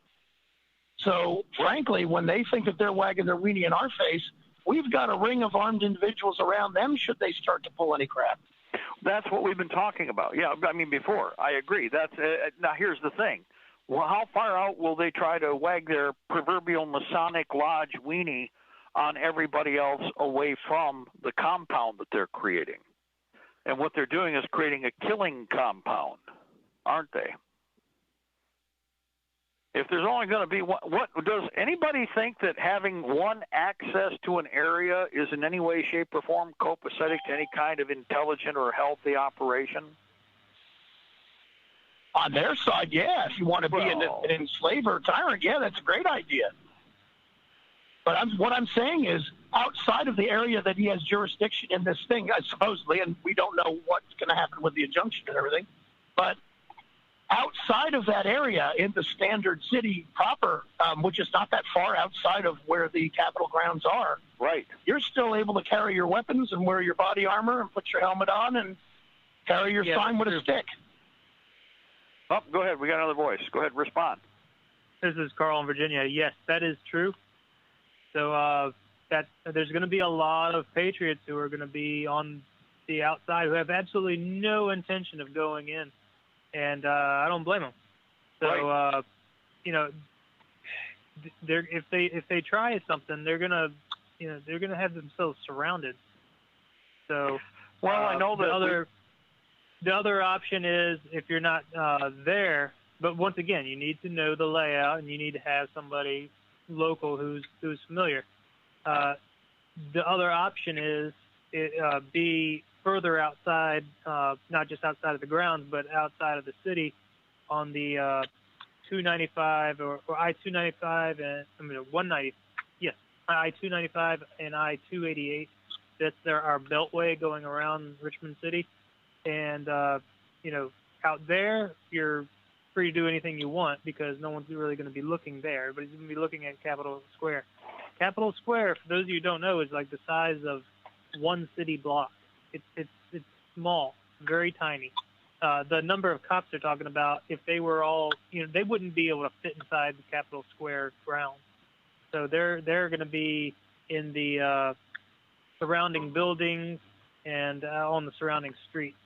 So, frankly, when they think that they're wagging their weenie in our face, we've got a ring of armed individuals around them should they start to pull any crap. That's what we've been talking about. Yeah, I mean, before. I agree. That's now, here's the thing. Well, how far out will they try to wag their proverbial Masonic Lodge weenie on everybody else away from the compound that they're creating? And what they're doing is creating a killing compound, aren't they? If there's only going to be one, what does anybody think that having one access to an area is in any way, shape, or form copacetic to any kind of intelligent or healthy operation? On their side, yeah. If you want to be an enslaver or tyrant, yeah, that's a great idea. But what I'm saying is, outside of the area that he has jurisdiction in this thing, supposedly, and we don't know what's going to happen with the injunction and everything, but outside of that area in the standard city proper, which is not that far outside of where the Capitol grounds are, right? You're still able to carry your weapons and wear your body armor and put your helmet on and carry your sign with a stick. Oh, go ahead. We got another voice. Go ahead, respond. This is Carl in Virginia. Yes, that is true. So there's going to be a lot of patriots who are going to be on the outside who have absolutely no intention of going in. And I don't blame them. So, right. If they try something, they're gonna have themselves surrounded. So, well, I know that the other option is if you're not there. But once again, you need to know the layout, and you need to have somebody local who's familiar. The other option is be further outside, not just outside of the grounds, but outside of the city on the 295 or I-295 and 190. Yes, I-295 and I-288. That's our beltway going around Richmond City. And, out there, you're free to do anything you want because no one's really going to be looking there. Everybody's going to be looking at Capitol Square. Capitol Square, for those of you who don't know, is like the size of one city block. It's small, very tiny. The number of cops they're talking about, if they were all, they wouldn't be able to fit inside the Capitol Square grounds. So they're going to be in the surrounding buildings and on the surrounding streets.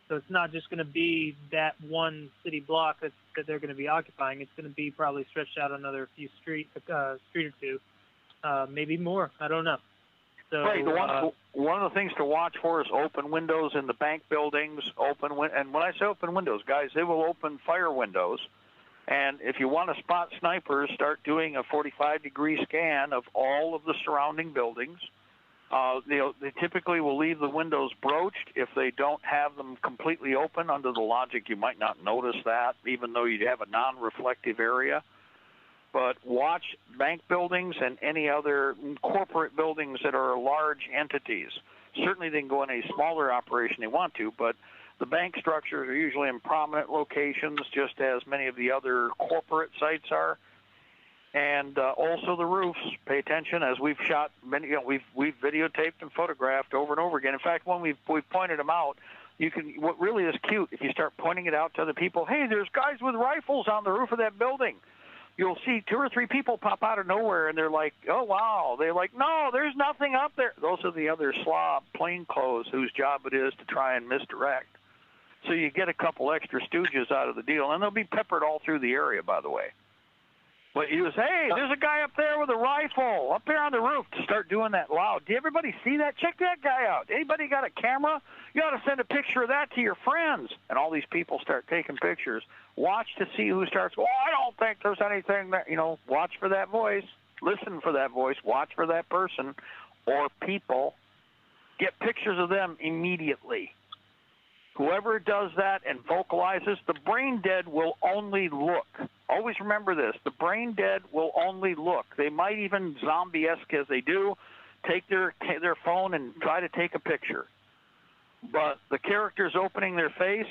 So it's not just going to be that one city block that they're going to be occupying. It's going to be probably stretched out another few street or two, maybe more. I don't know. So, right. One of the things to watch for is open windows in the bank buildings. And when I say open windows, guys, they will open fire windows. And if you want to spot snipers, start doing a 45-degree scan of all of the surrounding buildings. They typically will leave the windows broached if they don't have them completely open. Under the logic, you might not notice that, even though you have a non-reflective area. But watch bank buildings and any other corporate buildings that are large entities. Certainly they can go in a smaller operation they want to, but the bank structures are usually in prominent locations, just as many of the other corporate sites are. And also the roofs. Pay attention, as we've shot many. We've videotaped and photographed over and over again. In fact, when we've pointed them out, you can. What really is cute, if you start pointing it out to other people, hey, there's guys with rifles on the roof of that building. You'll see 2 or 3 people pop out of nowhere, and they're like, oh, wow. They're like, no, there's nothing up there. Those are the other slob plainclothes whose job it is to try and misdirect. So you get a couple extra stooges out of the deal, and they'll be peppered all through the area, by the way. But you say, hey, there's a guy up there with a rifle up there on the roof, to start doing that loud. Did everybody see that? Check that guy out. Anybody got a camera? You ought to send a picture of that to your friends. And all these people start taking pictures. Watch to see who starts, oh, I don't think there's anything there. Watch for that voice. Listen for that voice. Watch for that person or people. Get pictures of them immediately. Whoever does that and vocalizes, the brain dead will only look. Always remember this. The brain dead will only look. They might even, zombie-esque as they do, take their phone and try to take a picture. But the characters opening their face,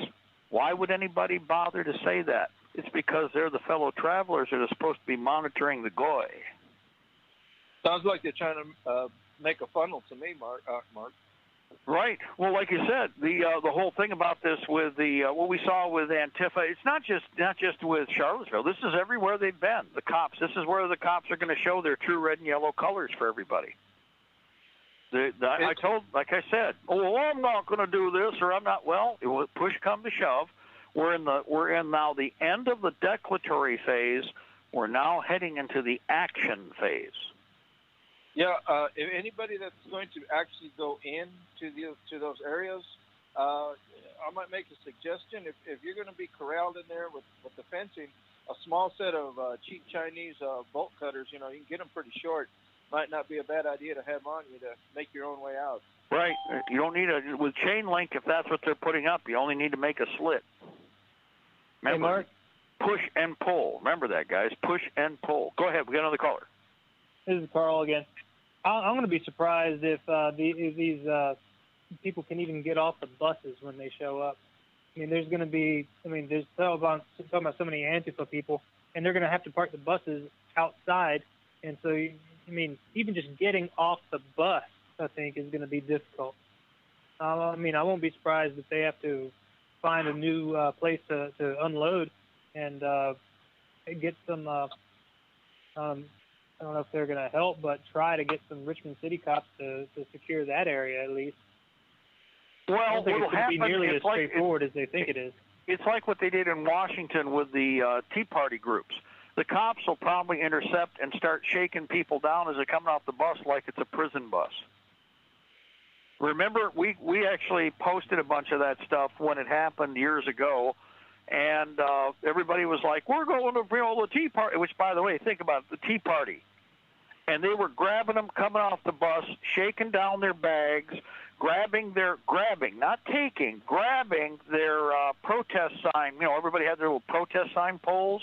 why would anybody bother to say that? It's because they're the fellow travelers that are supposed to be monitoring the goy. Sounds like they're trying to make a funnel to me, Mark. Right. Well, like you said, the whole thing about this with the what we saw with Antifa, it's not just with Charlottesville. This is everywhere they've been. The cops. This is where the cops are going to show their true red and yellow colors for everybody. Like I said, I'm not going to do this, or I'm not. Well, push come to shove, we're in now the end of the declaratory phase. We're now heading into the action phase. Yeah, if anybody that's going to actually go into those areas, I might make a suggestion. If you're going to be corralled in there with the fencing, a small set of cheap Chinese bolt cutters, you can get them pretty short. Might not be a bad idea to have on you to make your own way out. Right. You don't need with chain link, if that's what they're putting up, you only need to make a slit. Remember, hey, Mark? Push and pull. Remember that, guys. Push and pull. Go ahead. We got another caller. This is Carl again. I'm going to be surprised if these people can even get off the buses when they show up. I mean, there's going to be, there's talking about so many Antifa people, and they're going to have to park the buses outside. And so, even just getting off the bus, I think, is going to be difficult. I won't be surprised if they have to find a new place to unload and get some I don't know if they're going to help, but try to get some Richmond City cops to secure that area at least. Well, I don't think it's going to be nearly as straightforward as they think it is. It's like what they did in Washington with the Tea Party groups. The cops will probably intercept and start shaking people down as they're coming off the bus like it's a prison bus. Remember, we actually posted a bunch of that stuff when it happened years ago, and everybody was like, we're going to the Tea Party, which, by the way, think about it, the Tea Party. And they were grabbing them coming off the bus, shaking down their bags, grabbing their protest sign. Everybody had their little protest sign poles,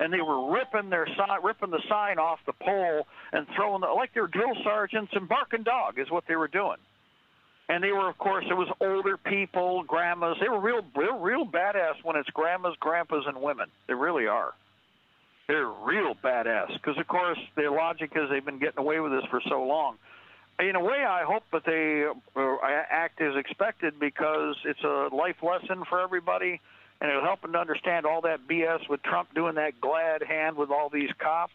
and they were ripping the sign off the pole and throwing like they were drill sergeants and barking dog is what they were doing. And they were, of course, it was older people, grandmas. They were real badass when it's grandmas, grandpas, and women. They really are. They're real badass because, of course, their logic is they've been getting away with this for so long. In a way, I hope that they act as expected because it's a life lesson for everybody, and it'll help them to understand all that BS with Trump doing that glad hand with all these cops.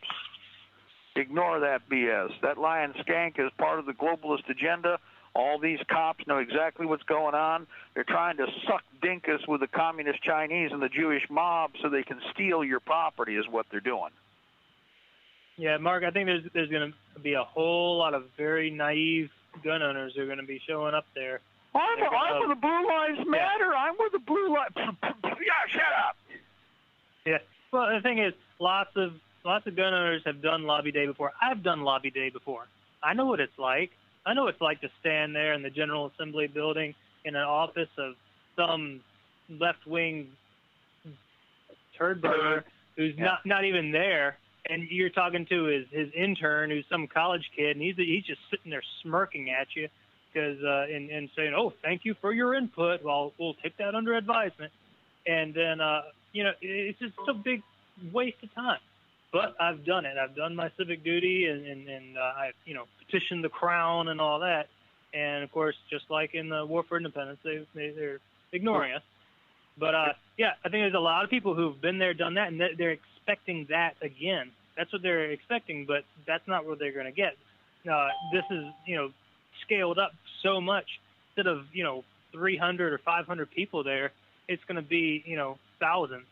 Ignore that BS. That lying skank is part of the globalist agenda. All these cops know exactly what's going on. They're trying to suck dinkus with the communist Chinese and the Jewish mob so they can steal your property is what they're doing. Yeah, Mark, I think there's going to be a whole lot of very naive gun owners who are going to be showing up there. I'm with the Blue Lives Matter. Yeah. I'm with the Blue Lives. Yeah, shut up. Yeah. Well, the thing is, lots of gun owners have done lobby day before. I've done lobby day before. I know what it's like. I know what it's like to stand there in the General Assembly building in an office of some left-wing turd burger who's not even there, and you're talking to his intern who's some college kid, and he's just sitting there smirking at you because and saying, "Oh, thank you for your input. Well, we'll take that under advisement." And then it's just a big waste of time. But I've done it. I've done my civic duty, and I've petitioned the crown and all that. And of course, just like in the War for Independence, they're ignoring us. But I think there's a lot of people who've been there, done that, and they're expecting that again. That's what they're expecting, but that's not what they're going to get. This is scaled up so much. Instead of 300 or 500 people there, it's going to be thousands.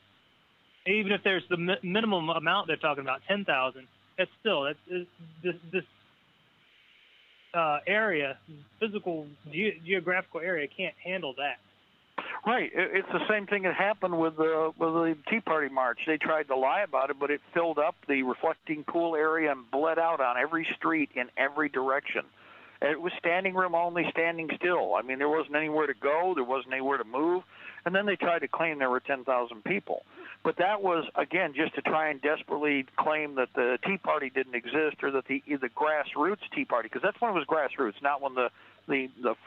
Even if there's the minimum amount they're talking about, 10,000, that's still this area, physical geographical area, can't handle that. Right. It's the same thing that happened with the Tea Party March. They tried to lie about it, but it filled up the reflecting pool area and bled out on every street in every direction. And it was standing room only, standing still. I mean, there wasn't anywhere to go. There wasn't anywhere to move. And then they tried to claim there were 10,000 people. But that was, again, just to try and desperately claim that the Tea Party didn't exist or that the grassroots Tea Party, because that's when it was grassroots, not when the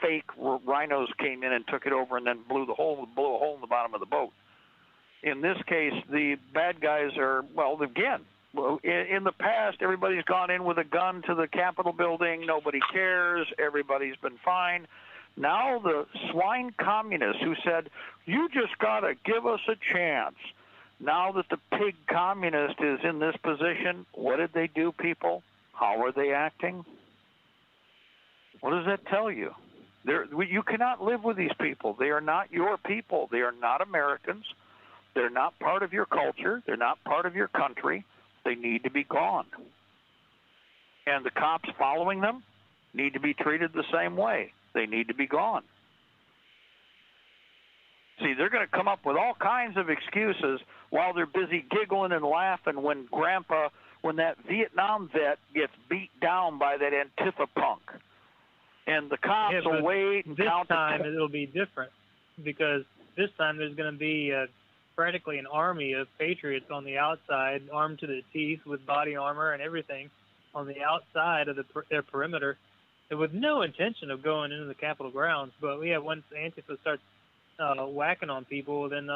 fake rhinos came in and took it over and then blew a hole in the bottom of the boat. In this case, the bad guys are, in the past, everybody's gone in with a gun to the Capitol building. Nobody cares. Everybody's been fine. Now the swine communists who said, you just got to give us a chance. Now that the pig communist is in this position, what did they do, people? How are they acting? What does that tell you? You cannot live with these people. They are not your people. They are not Americans. They're not part of your culture. They're not part of your country. They need to be gone. And the cops following them need to be treated the same way. They need to be gone. See, they're going to come up with all kinds of excuses while they're busy giggling and laughing when that Vietnam vet gets beat down by that Antifa punk. And the cops will wait and count. This time it'll be different because this time there's going to be practically an army of patriots on the outside, armed to the teeth with body armor and everything on the outside of their perimeter, with no intention of going into the Capitol grounds. But once Antifa starts whacking on people, then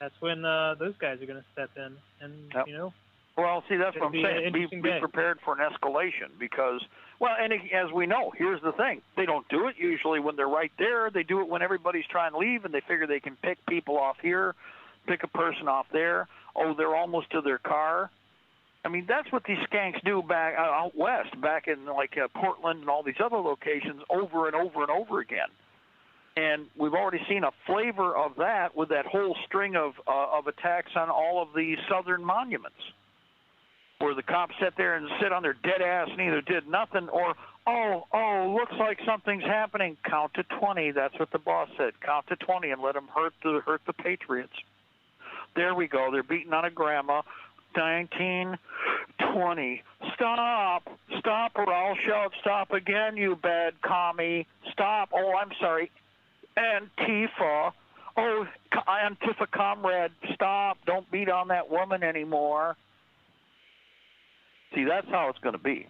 that's when those guys are going to step in, and Well, see, that's what I'm saying. Be prepared for an escalation because, and as we know, here's the thing: they don't do it usually when they're right there. They do it when everybody's trying to leave, and they figure they can pick people off here, pick a person off there. Oh, they're almost to their car. I mean, that's what these skanks do back out west, back in Portland and all these other locations, over and over and over again. And we've already seen a flavor of that with that whole string of attacks on all of the southern monuments, where the cops sit there and sit on their dead ass and either did nothing or, looks like something's happening. Count to 20. That's what the boss said. Count to 20 and let them hurt the patriots. There we go. They're beating on a grandma. 19, 20. Stop or I'll shout stop again, you bad commie. Stop. Oh, I'm sorry. Antifa. Oh, Antifa comrade, stop. Don't beat on that woman anymore. See, that's how it's going to be.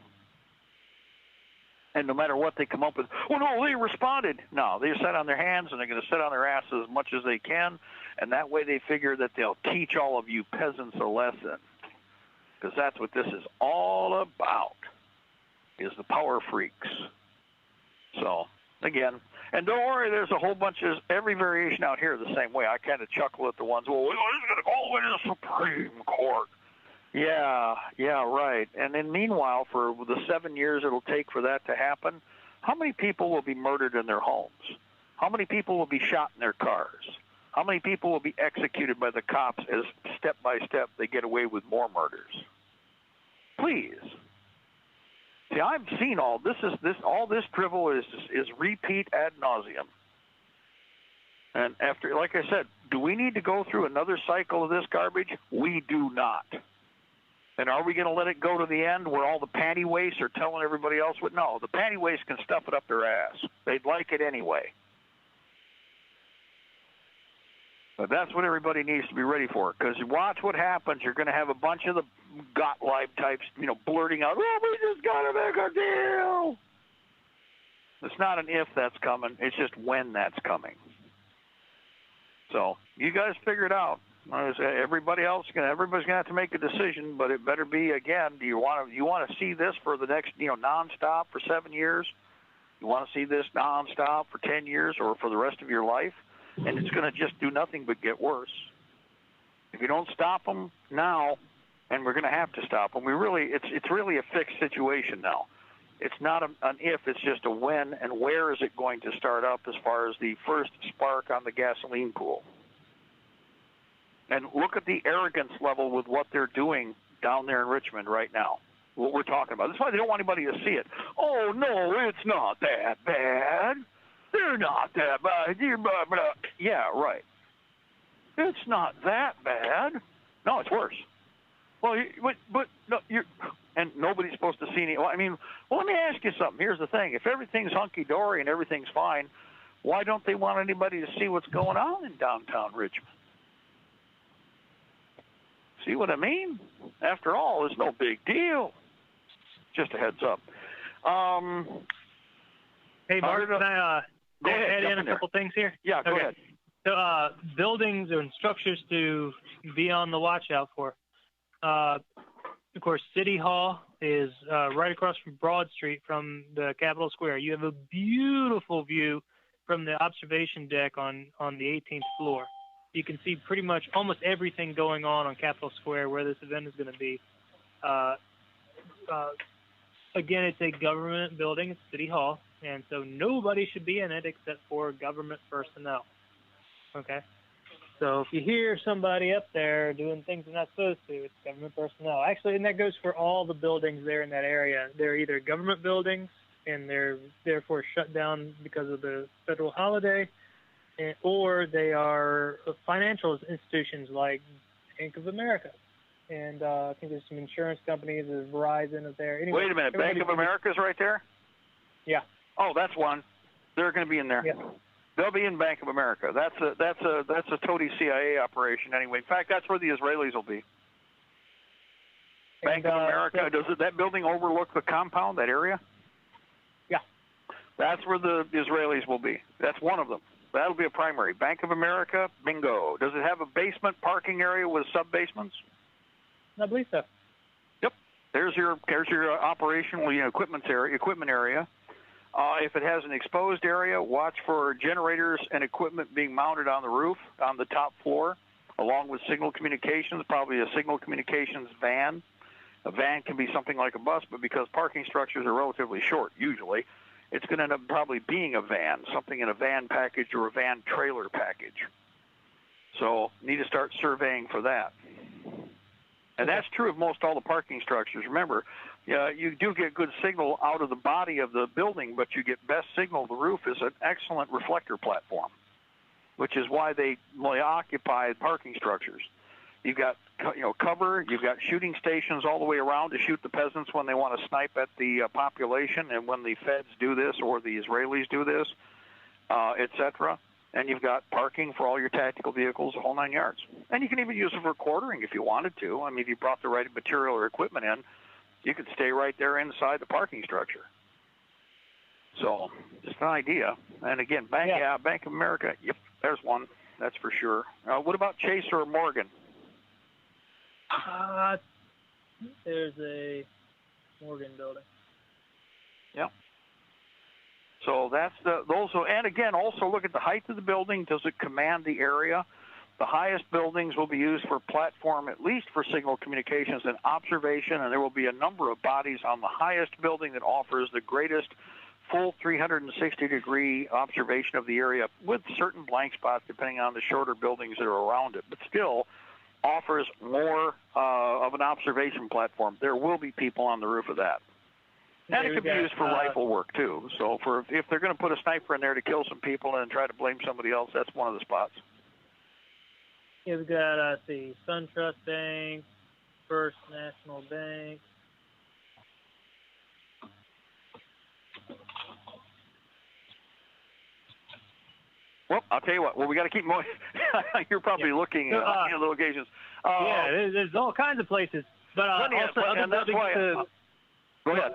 And no matter what they come up with, no, they responded. No, they sat on their hands, and they're going to sit on their asses as much as they can, and that way they figure that they'll teach all of you peasants a lesson, because that's what this is all about, is the power freaks. So, again, and don't worry, there's a whole bunch of every variation out here the same way. I kind of chuckle at the ones, this is going to go all the way to the Supreme Court. Yeah, right. And then meanwhile, for the 7 years it'll take for that to happen, How many people will be murdered in their homes? How many people will be shot in their cars? How many people will be executed by the cops as step by step they get away with more murders? Please. See, I've seen all this. All this drivel is repeat ad nauseum. And after, like I said, do we need to go through another cycle of this garbage? We do not. And are we going to let it go to the end where all the panty wastes are telling everybody else what? No, the panty wastes can stuff it up their ass. They'd like it anyway. But that's what everybody needs to be ready for. Because you watch what happens. You're going to have a bunch of the Gottlieb types, blurting out, "Oh, we just got to make a deal." It's not an if that's coming. It's just when that's coming. So you guys figure it out. Everybody's going to have to make a decision, but it better be, again, do you want to see this for the next, nonstop for 7 years? You want to see this nonstop for 10 years or for the rest of your life? And it's going to just do nothing but get worse. If you don't stop them now, and we're going to have to stop them, it's really a fixed situation now. It's not an if, it's just a when, and where is it going to start up as far as the first spark on the gasoline pool. And look at the arrogance level with what they're doing down there in Richmond right now, what we're talking about. That's why they don't want anybody to see it. Oh, no, it's not that bad. They're not that bad. Yeah, right. It's not that bad. No, it's worse. Well, but no, and nobody's supposed to see any. Well, let me ask you something. Here's the thing. If everything's hunky-dory and everything's fine, why don't they want anybody to see what's going on in downtown Richmond? See what I mean? After all, it's no big deal. Just a heads up. Hey, Mark, can I add in a couple things here? Yeah, go ahead. So buildings and structures to be on the watch out for. Of course, City Hall is right across from Broad Street from the Capitol Square. You have a beautiful view from the observation deck on the 18th floor. You can see pretty much almost everything going on Capitol Square where this event is going to be. Again, it's a government building, it's City Hall, and so nobody should be in it except for government personnel. Okay? So if you hear somebody up there doing things they're not supposed to, it's government personnel. Actually, and that goes for all the buildings there in that area. They're either government buildings, and they're therefore shut down because of the federal holiday, or they are financial institutions like Bank of America. And I think there's some insurance companies, there's Verizon up there. Anyway, wait a minute, Bank of America's right there? Yeah. Oh, that's one. They're going to be in there. Yeah. They'll be in Bank of America. That's a total CIA operation anyway. In fact, that's where the Israelis will be. Bank of America. Does that building overlook the compound, that area? Yeah. That's where the Israelis will be. That's one of them. That'll be a primary. Bank of America, bingo. Does it have a basement parking area with sub-basements? I believe so. Yep. There's your operational equipment area. If it has an exposed area, watch for generators and equipment being mounted on the roof on the top floor, along with signal communications, probably a signal communications van. A van can be something like a bus, but because parking structures are relatively short, usually, it's going to end up probably being a van, something in a van package or a van trailer package. So need to start surveying for that. And that's true of most all the parking structures. Remember, you do get good signal out of the body of the building, but you get best signal. The roof is an excellent reflector platform, which is why they occupy parking structures. You've got cover. You've got shooting stations all the way around to shoot the peasants when they want to snipe at the population, and when the feds do this or the Israelis do this, etc. And you've got parking for all your tactical vehicles, the whole 9 yards. And you can even use it for quartering if you wanted to. If you brought the right material or equipment in, you could stay right there inside the parking structure. So, just an idea. And again, Bank of America, yep, there's one. That's for sure. What about Chase or Morgan? There's a Morgan building. Yep. So that's those. And again, also look at the height of the building. Does it command the area? The highest buildings will be used for platform, at least for signal communications and observation, and there will be a number of bodies on the highest building that offers the greatest full 360-degree observation of the area with certain blank spots depending on the shorter buildings that are around it, but still offers more of an observation platform. There will be people on the roof of that. And it can be used for rifle work, too. So if they're going to put a sniper in there to kill some people and try to blame somebody else, that's one of the spots. Yeah, we've got, SunTrust Bank, First National Bank. Well, I'll tell you what. Well, we got to keep going. You're probably looking at the locations. There's all kinds of places. But also other buildings go ahead.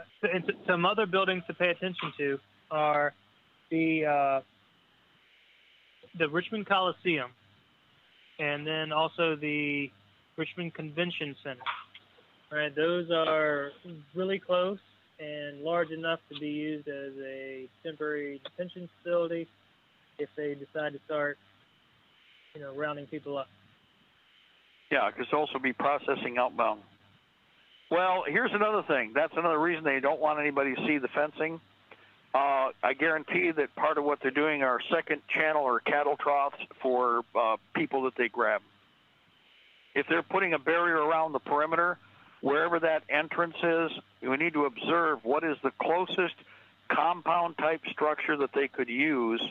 Some other buildings to pay attention to are the Richmond Coliseum, and then also the Richmond Convention Center. All right, those are really close and large enough to be used as a temporary detention facility if they decide to start, rounding people up. Yeah, it could also be processing outbound. Well, here's another thing. That's another reason they don't want anybody to see the fencing. I guarantee that part of what they're doing are second channel or cattle troughs for people that they grab. If they're putting a barrier around the perimeter, wherever that entrance is, we need to observe what is the closest compound-type structure that they could use,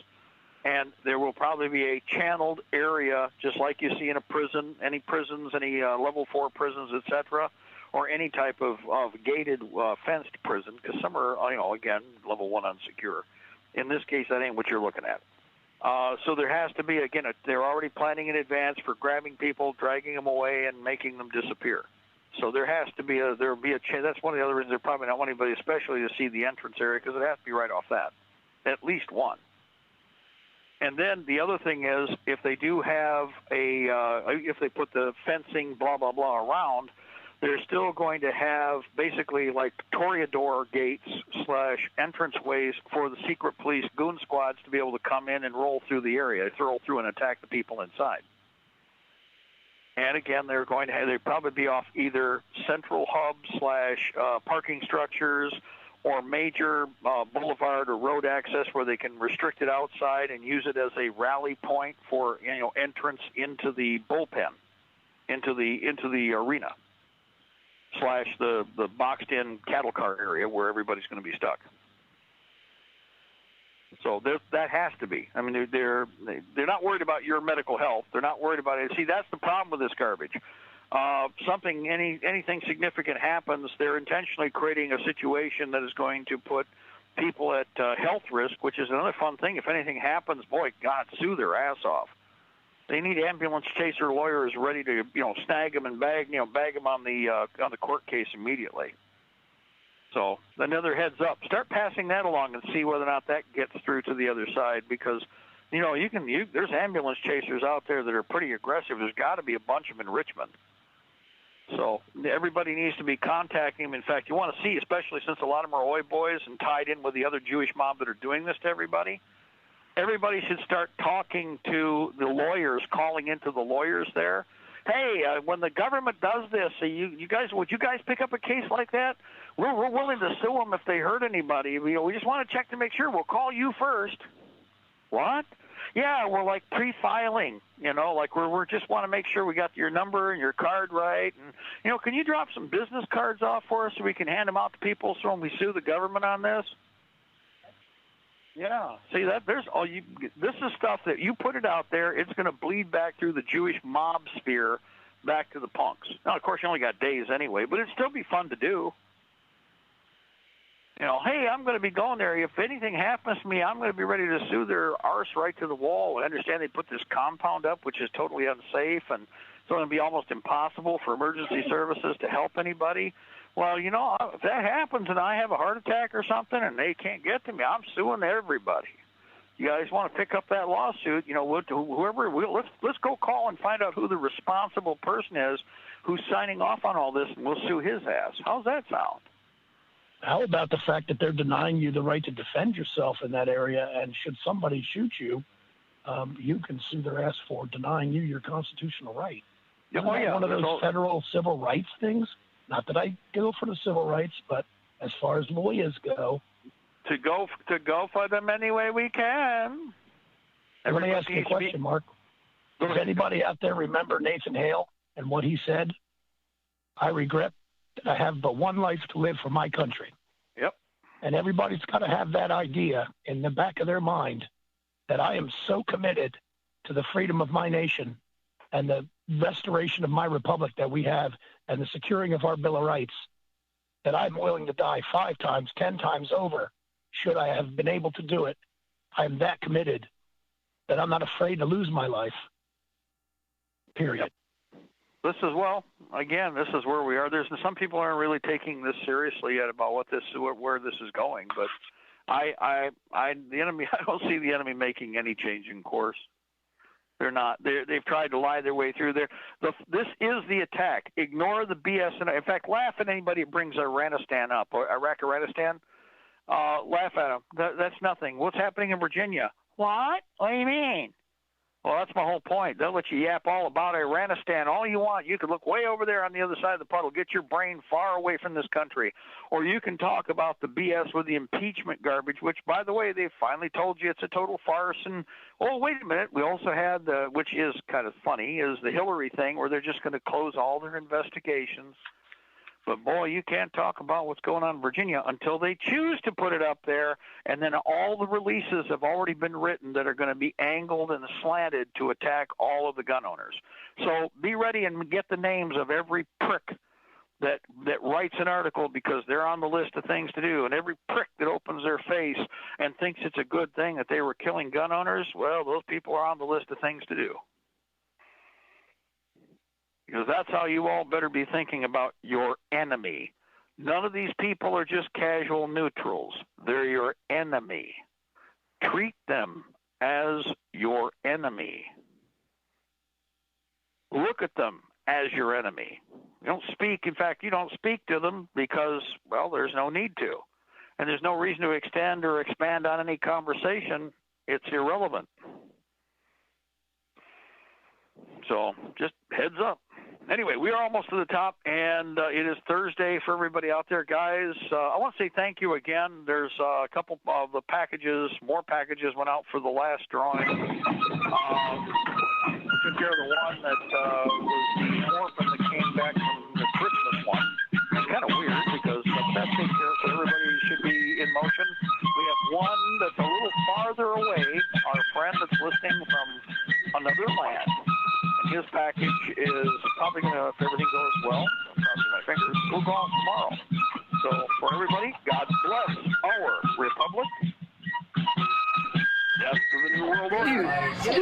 and there will probably be a channeled area, just like you see in a prison, any prisons, any level 4 prisons, etc., or any type of gated fenced prison, because some are, again, level 1 unsecure. In this case, that ain't what you're looking at. So there has to be, again, they're already planning in advance for grabbing people, dragging them away, and making them disappear. So there has to be there'll be a chance. That's one of the other reasons they probably don't want anybody, especially to see the entrance area, because it has to be right off that, at least one. And then the other thing is, if they do have if they put the fencing, blah, blah, blah, around, they're still going to have basically like toreador gates / entranceways for the secret police goon squads to be able to come in and roll through the area, roll through and attack the people inside. And again, they're going to they'd probably be off either central hub / parking structures or major boulevard or road access where they can restrict it outside and use it as a rally point for entrance into the bullpen, into the arena / the boxed-in cattle car area where everybody's going to be stuck. So that has to be. I mean, they're not worried about your medical health. They're not worried about it. See, that's the problem with this garbage. Anything significant happens, they're intentionally creating a situation that is going to put people at health risk, which is another fun thing. If anything happens, boy, God, sue their ass off. They need ambulance chaser lawyers ready to, snag them and bag them on the court case immediately. So another heads up. Start passing that along and see whether or not that gets through to the other side, because there's ambulance chasers out there that are pretty aggressive. There's got to be a bunch of them in Richmond. So everybody needs to be contacting them. In fact, you want to see, especially since a lot of them are Oi boys and tied in with the other Jewish mob that are doing this to everybody, everybody should start talking to the lawyers, calling into the lawyers there. Hey, when the government does this, would you guys pick up a case like that? We're willing to sue them if they hurt anybody. We just want to check to make sure. We'll call you first. What? Yeah, we're like pre-filing, like we just want to make sure we got your number and your card right. And, can you drop some business cards off for us so we can hand them out to people so when we sue the government on this? Yeah. See, this is stuff that you put it out there, it's going to bleed back through the Jewish mob sphere back to the punks. Now, of course, you only got days anyway, but it'd still be fun to do. Hey, I'm going to be going there. If anything happens to me, I'm going to be ready to sue their arse right to the wall. I understand they put this compound up, which is totally unsafe, and it's going to be almost impossible for emergency services to help anybody. Well, if that happens and I have a heart attack or something and they can't get to me, I'm suing everybody. You guys want to pick up that lawsuit, let's go call and find out who the responsible person is who's signing off on all this, and we'll sue his ass. How's that sound? How about the fact that they're denying you the right to defend yourself in that area, and should somebody shoot you, you can sue their ass for denying you your constitutional right? Isn't that one of those federal civil rights things? Not that I go for the civil rights, but as far as lawyers go, to go for them any way we can. Let me ask you a question, Mark. Does anybody out there remember Nathan Hale and what he said? I regret that I have but one life to live for my country. Yep. And everybody's got to have that idea in the back of their mind that I am so committed to the freedom of my nation and the restoration of my republic that we have and the securing of our Bill of Rights that I'm willing to die 5 times, 10 times over should I have been able to do it. I'm that committed that I'm not afraid to lose my life. Period. This is, well, again, this is where we are. There's some people aren't really taking this seriously yet about where this is going. But the enemy, I don't see the enemy making any change in course. They're not. They've tried to lie their way through there. This is the attack. Ignore the BS. In fact, laugh at anybody who brings Iranistan up, or Iraq-Iranistan. Laugh at them. That's nothing. What's happening in Virginia? What? What do you mean? Well, that's my whole point. They'll let you yap all about Iranistan all you want. You can look way over there on the other side of the puddle, get your brain far away from this country. Or you can talk about the BS with the impeachment garbage, which, by the way, they finally told you it's a total farce. And, oh, wait a minute, we also had, which is kind of funny, is the Hillary thing where they're just going to close all their investigations. But, boy, you can't talk about what's going on in Virginia until they choose to put it up there, and then all the releases have already been written that are going to be angled and slanted to attack all of the gun owners. So be ready and get the names of every prick that writes an article because they're on the list of things to do, and every prick that opens their face and thinks it's a good thing that they were killing gun owners, well, those people are on the list of things to do. Because that's how you all better be thinking about your enemy. None of these people are just casual neutrals. They're your enemy. Treat them as your enemy. Look at them as your enemy. You don't speak. In fact, you don't speak to them because, well, there's no need to. And there's no reason to extend or expand on any conversation. It's irrelevant. So just heads up. Anyway, we are almost to the top, and it is Thursday for everybody out there. Guys, I want to say thank you again. There's a couple of the packages, more packages went out for the last drawing. Took care of the one that was the orphan that came back from the Christmas one. It's kind of weird because that takes care of, so everybody should be in motion. We have one that's a little farther away, our friend that's listening from another land. His package is probably going to, if everything goes well, I'm crossing my fingers, we'll go out tomorrow. So for everybody, God bless our republic. That's the new world order. We're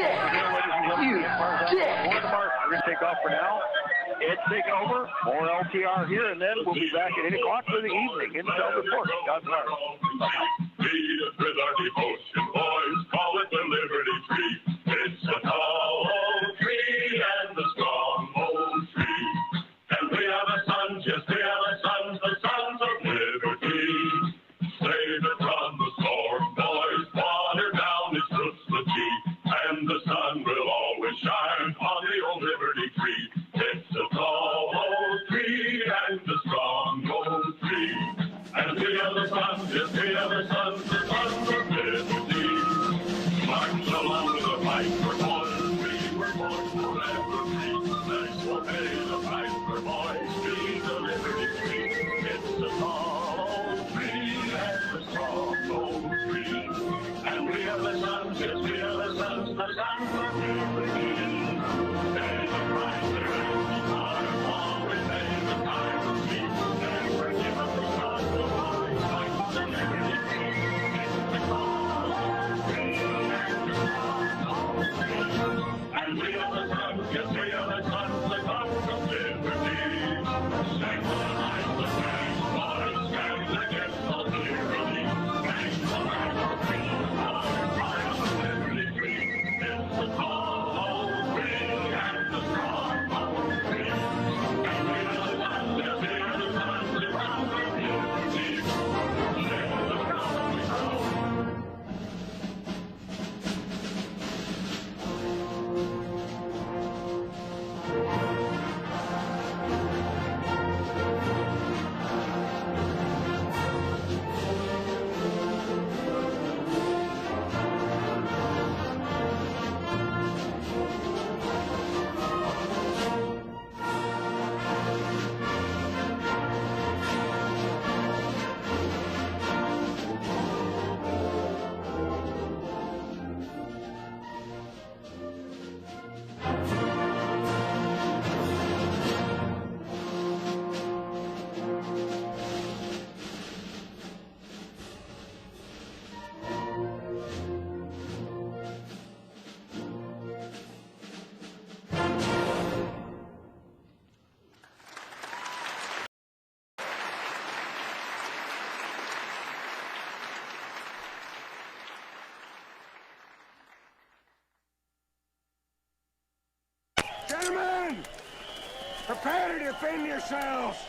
going to take off for now. Ed's taking over. More LTR here, and then we'll be back at 8 o'clock for the evening Intel Report. God bless. Lead us with our devotion, boys. Call it the Liberty Tree. It's a tall old tree and a strong old tree. And we are the sons, yes, we are the sons of liberty. Save it from the storm, boys. Water down its roots the deep. And the sun will always shine on the old Liberty Tree. It's a tall old tree and a strong old tree. And we are the sons, yes, we are the sons of liberty. March along with the fight for boys. We were born forever free. Let's obey the fight for boys. Be the Liberty Tree. It's a tall old tree and a strong old tree. And we are the sons, yes, we are the sons of liberty. Pay the price there is our always pay the time of peace. Never give up the cause of boys. Fight the Liberty Tree. It's the tall old tree and the strong old tree. And we are the sons, yes, we are the sons of liberty. Sanctify the flag, boys, stand against all tyranny. Sanctify the free, boys, fight the Liberty Tree. It's the Prepare to defend yourselves!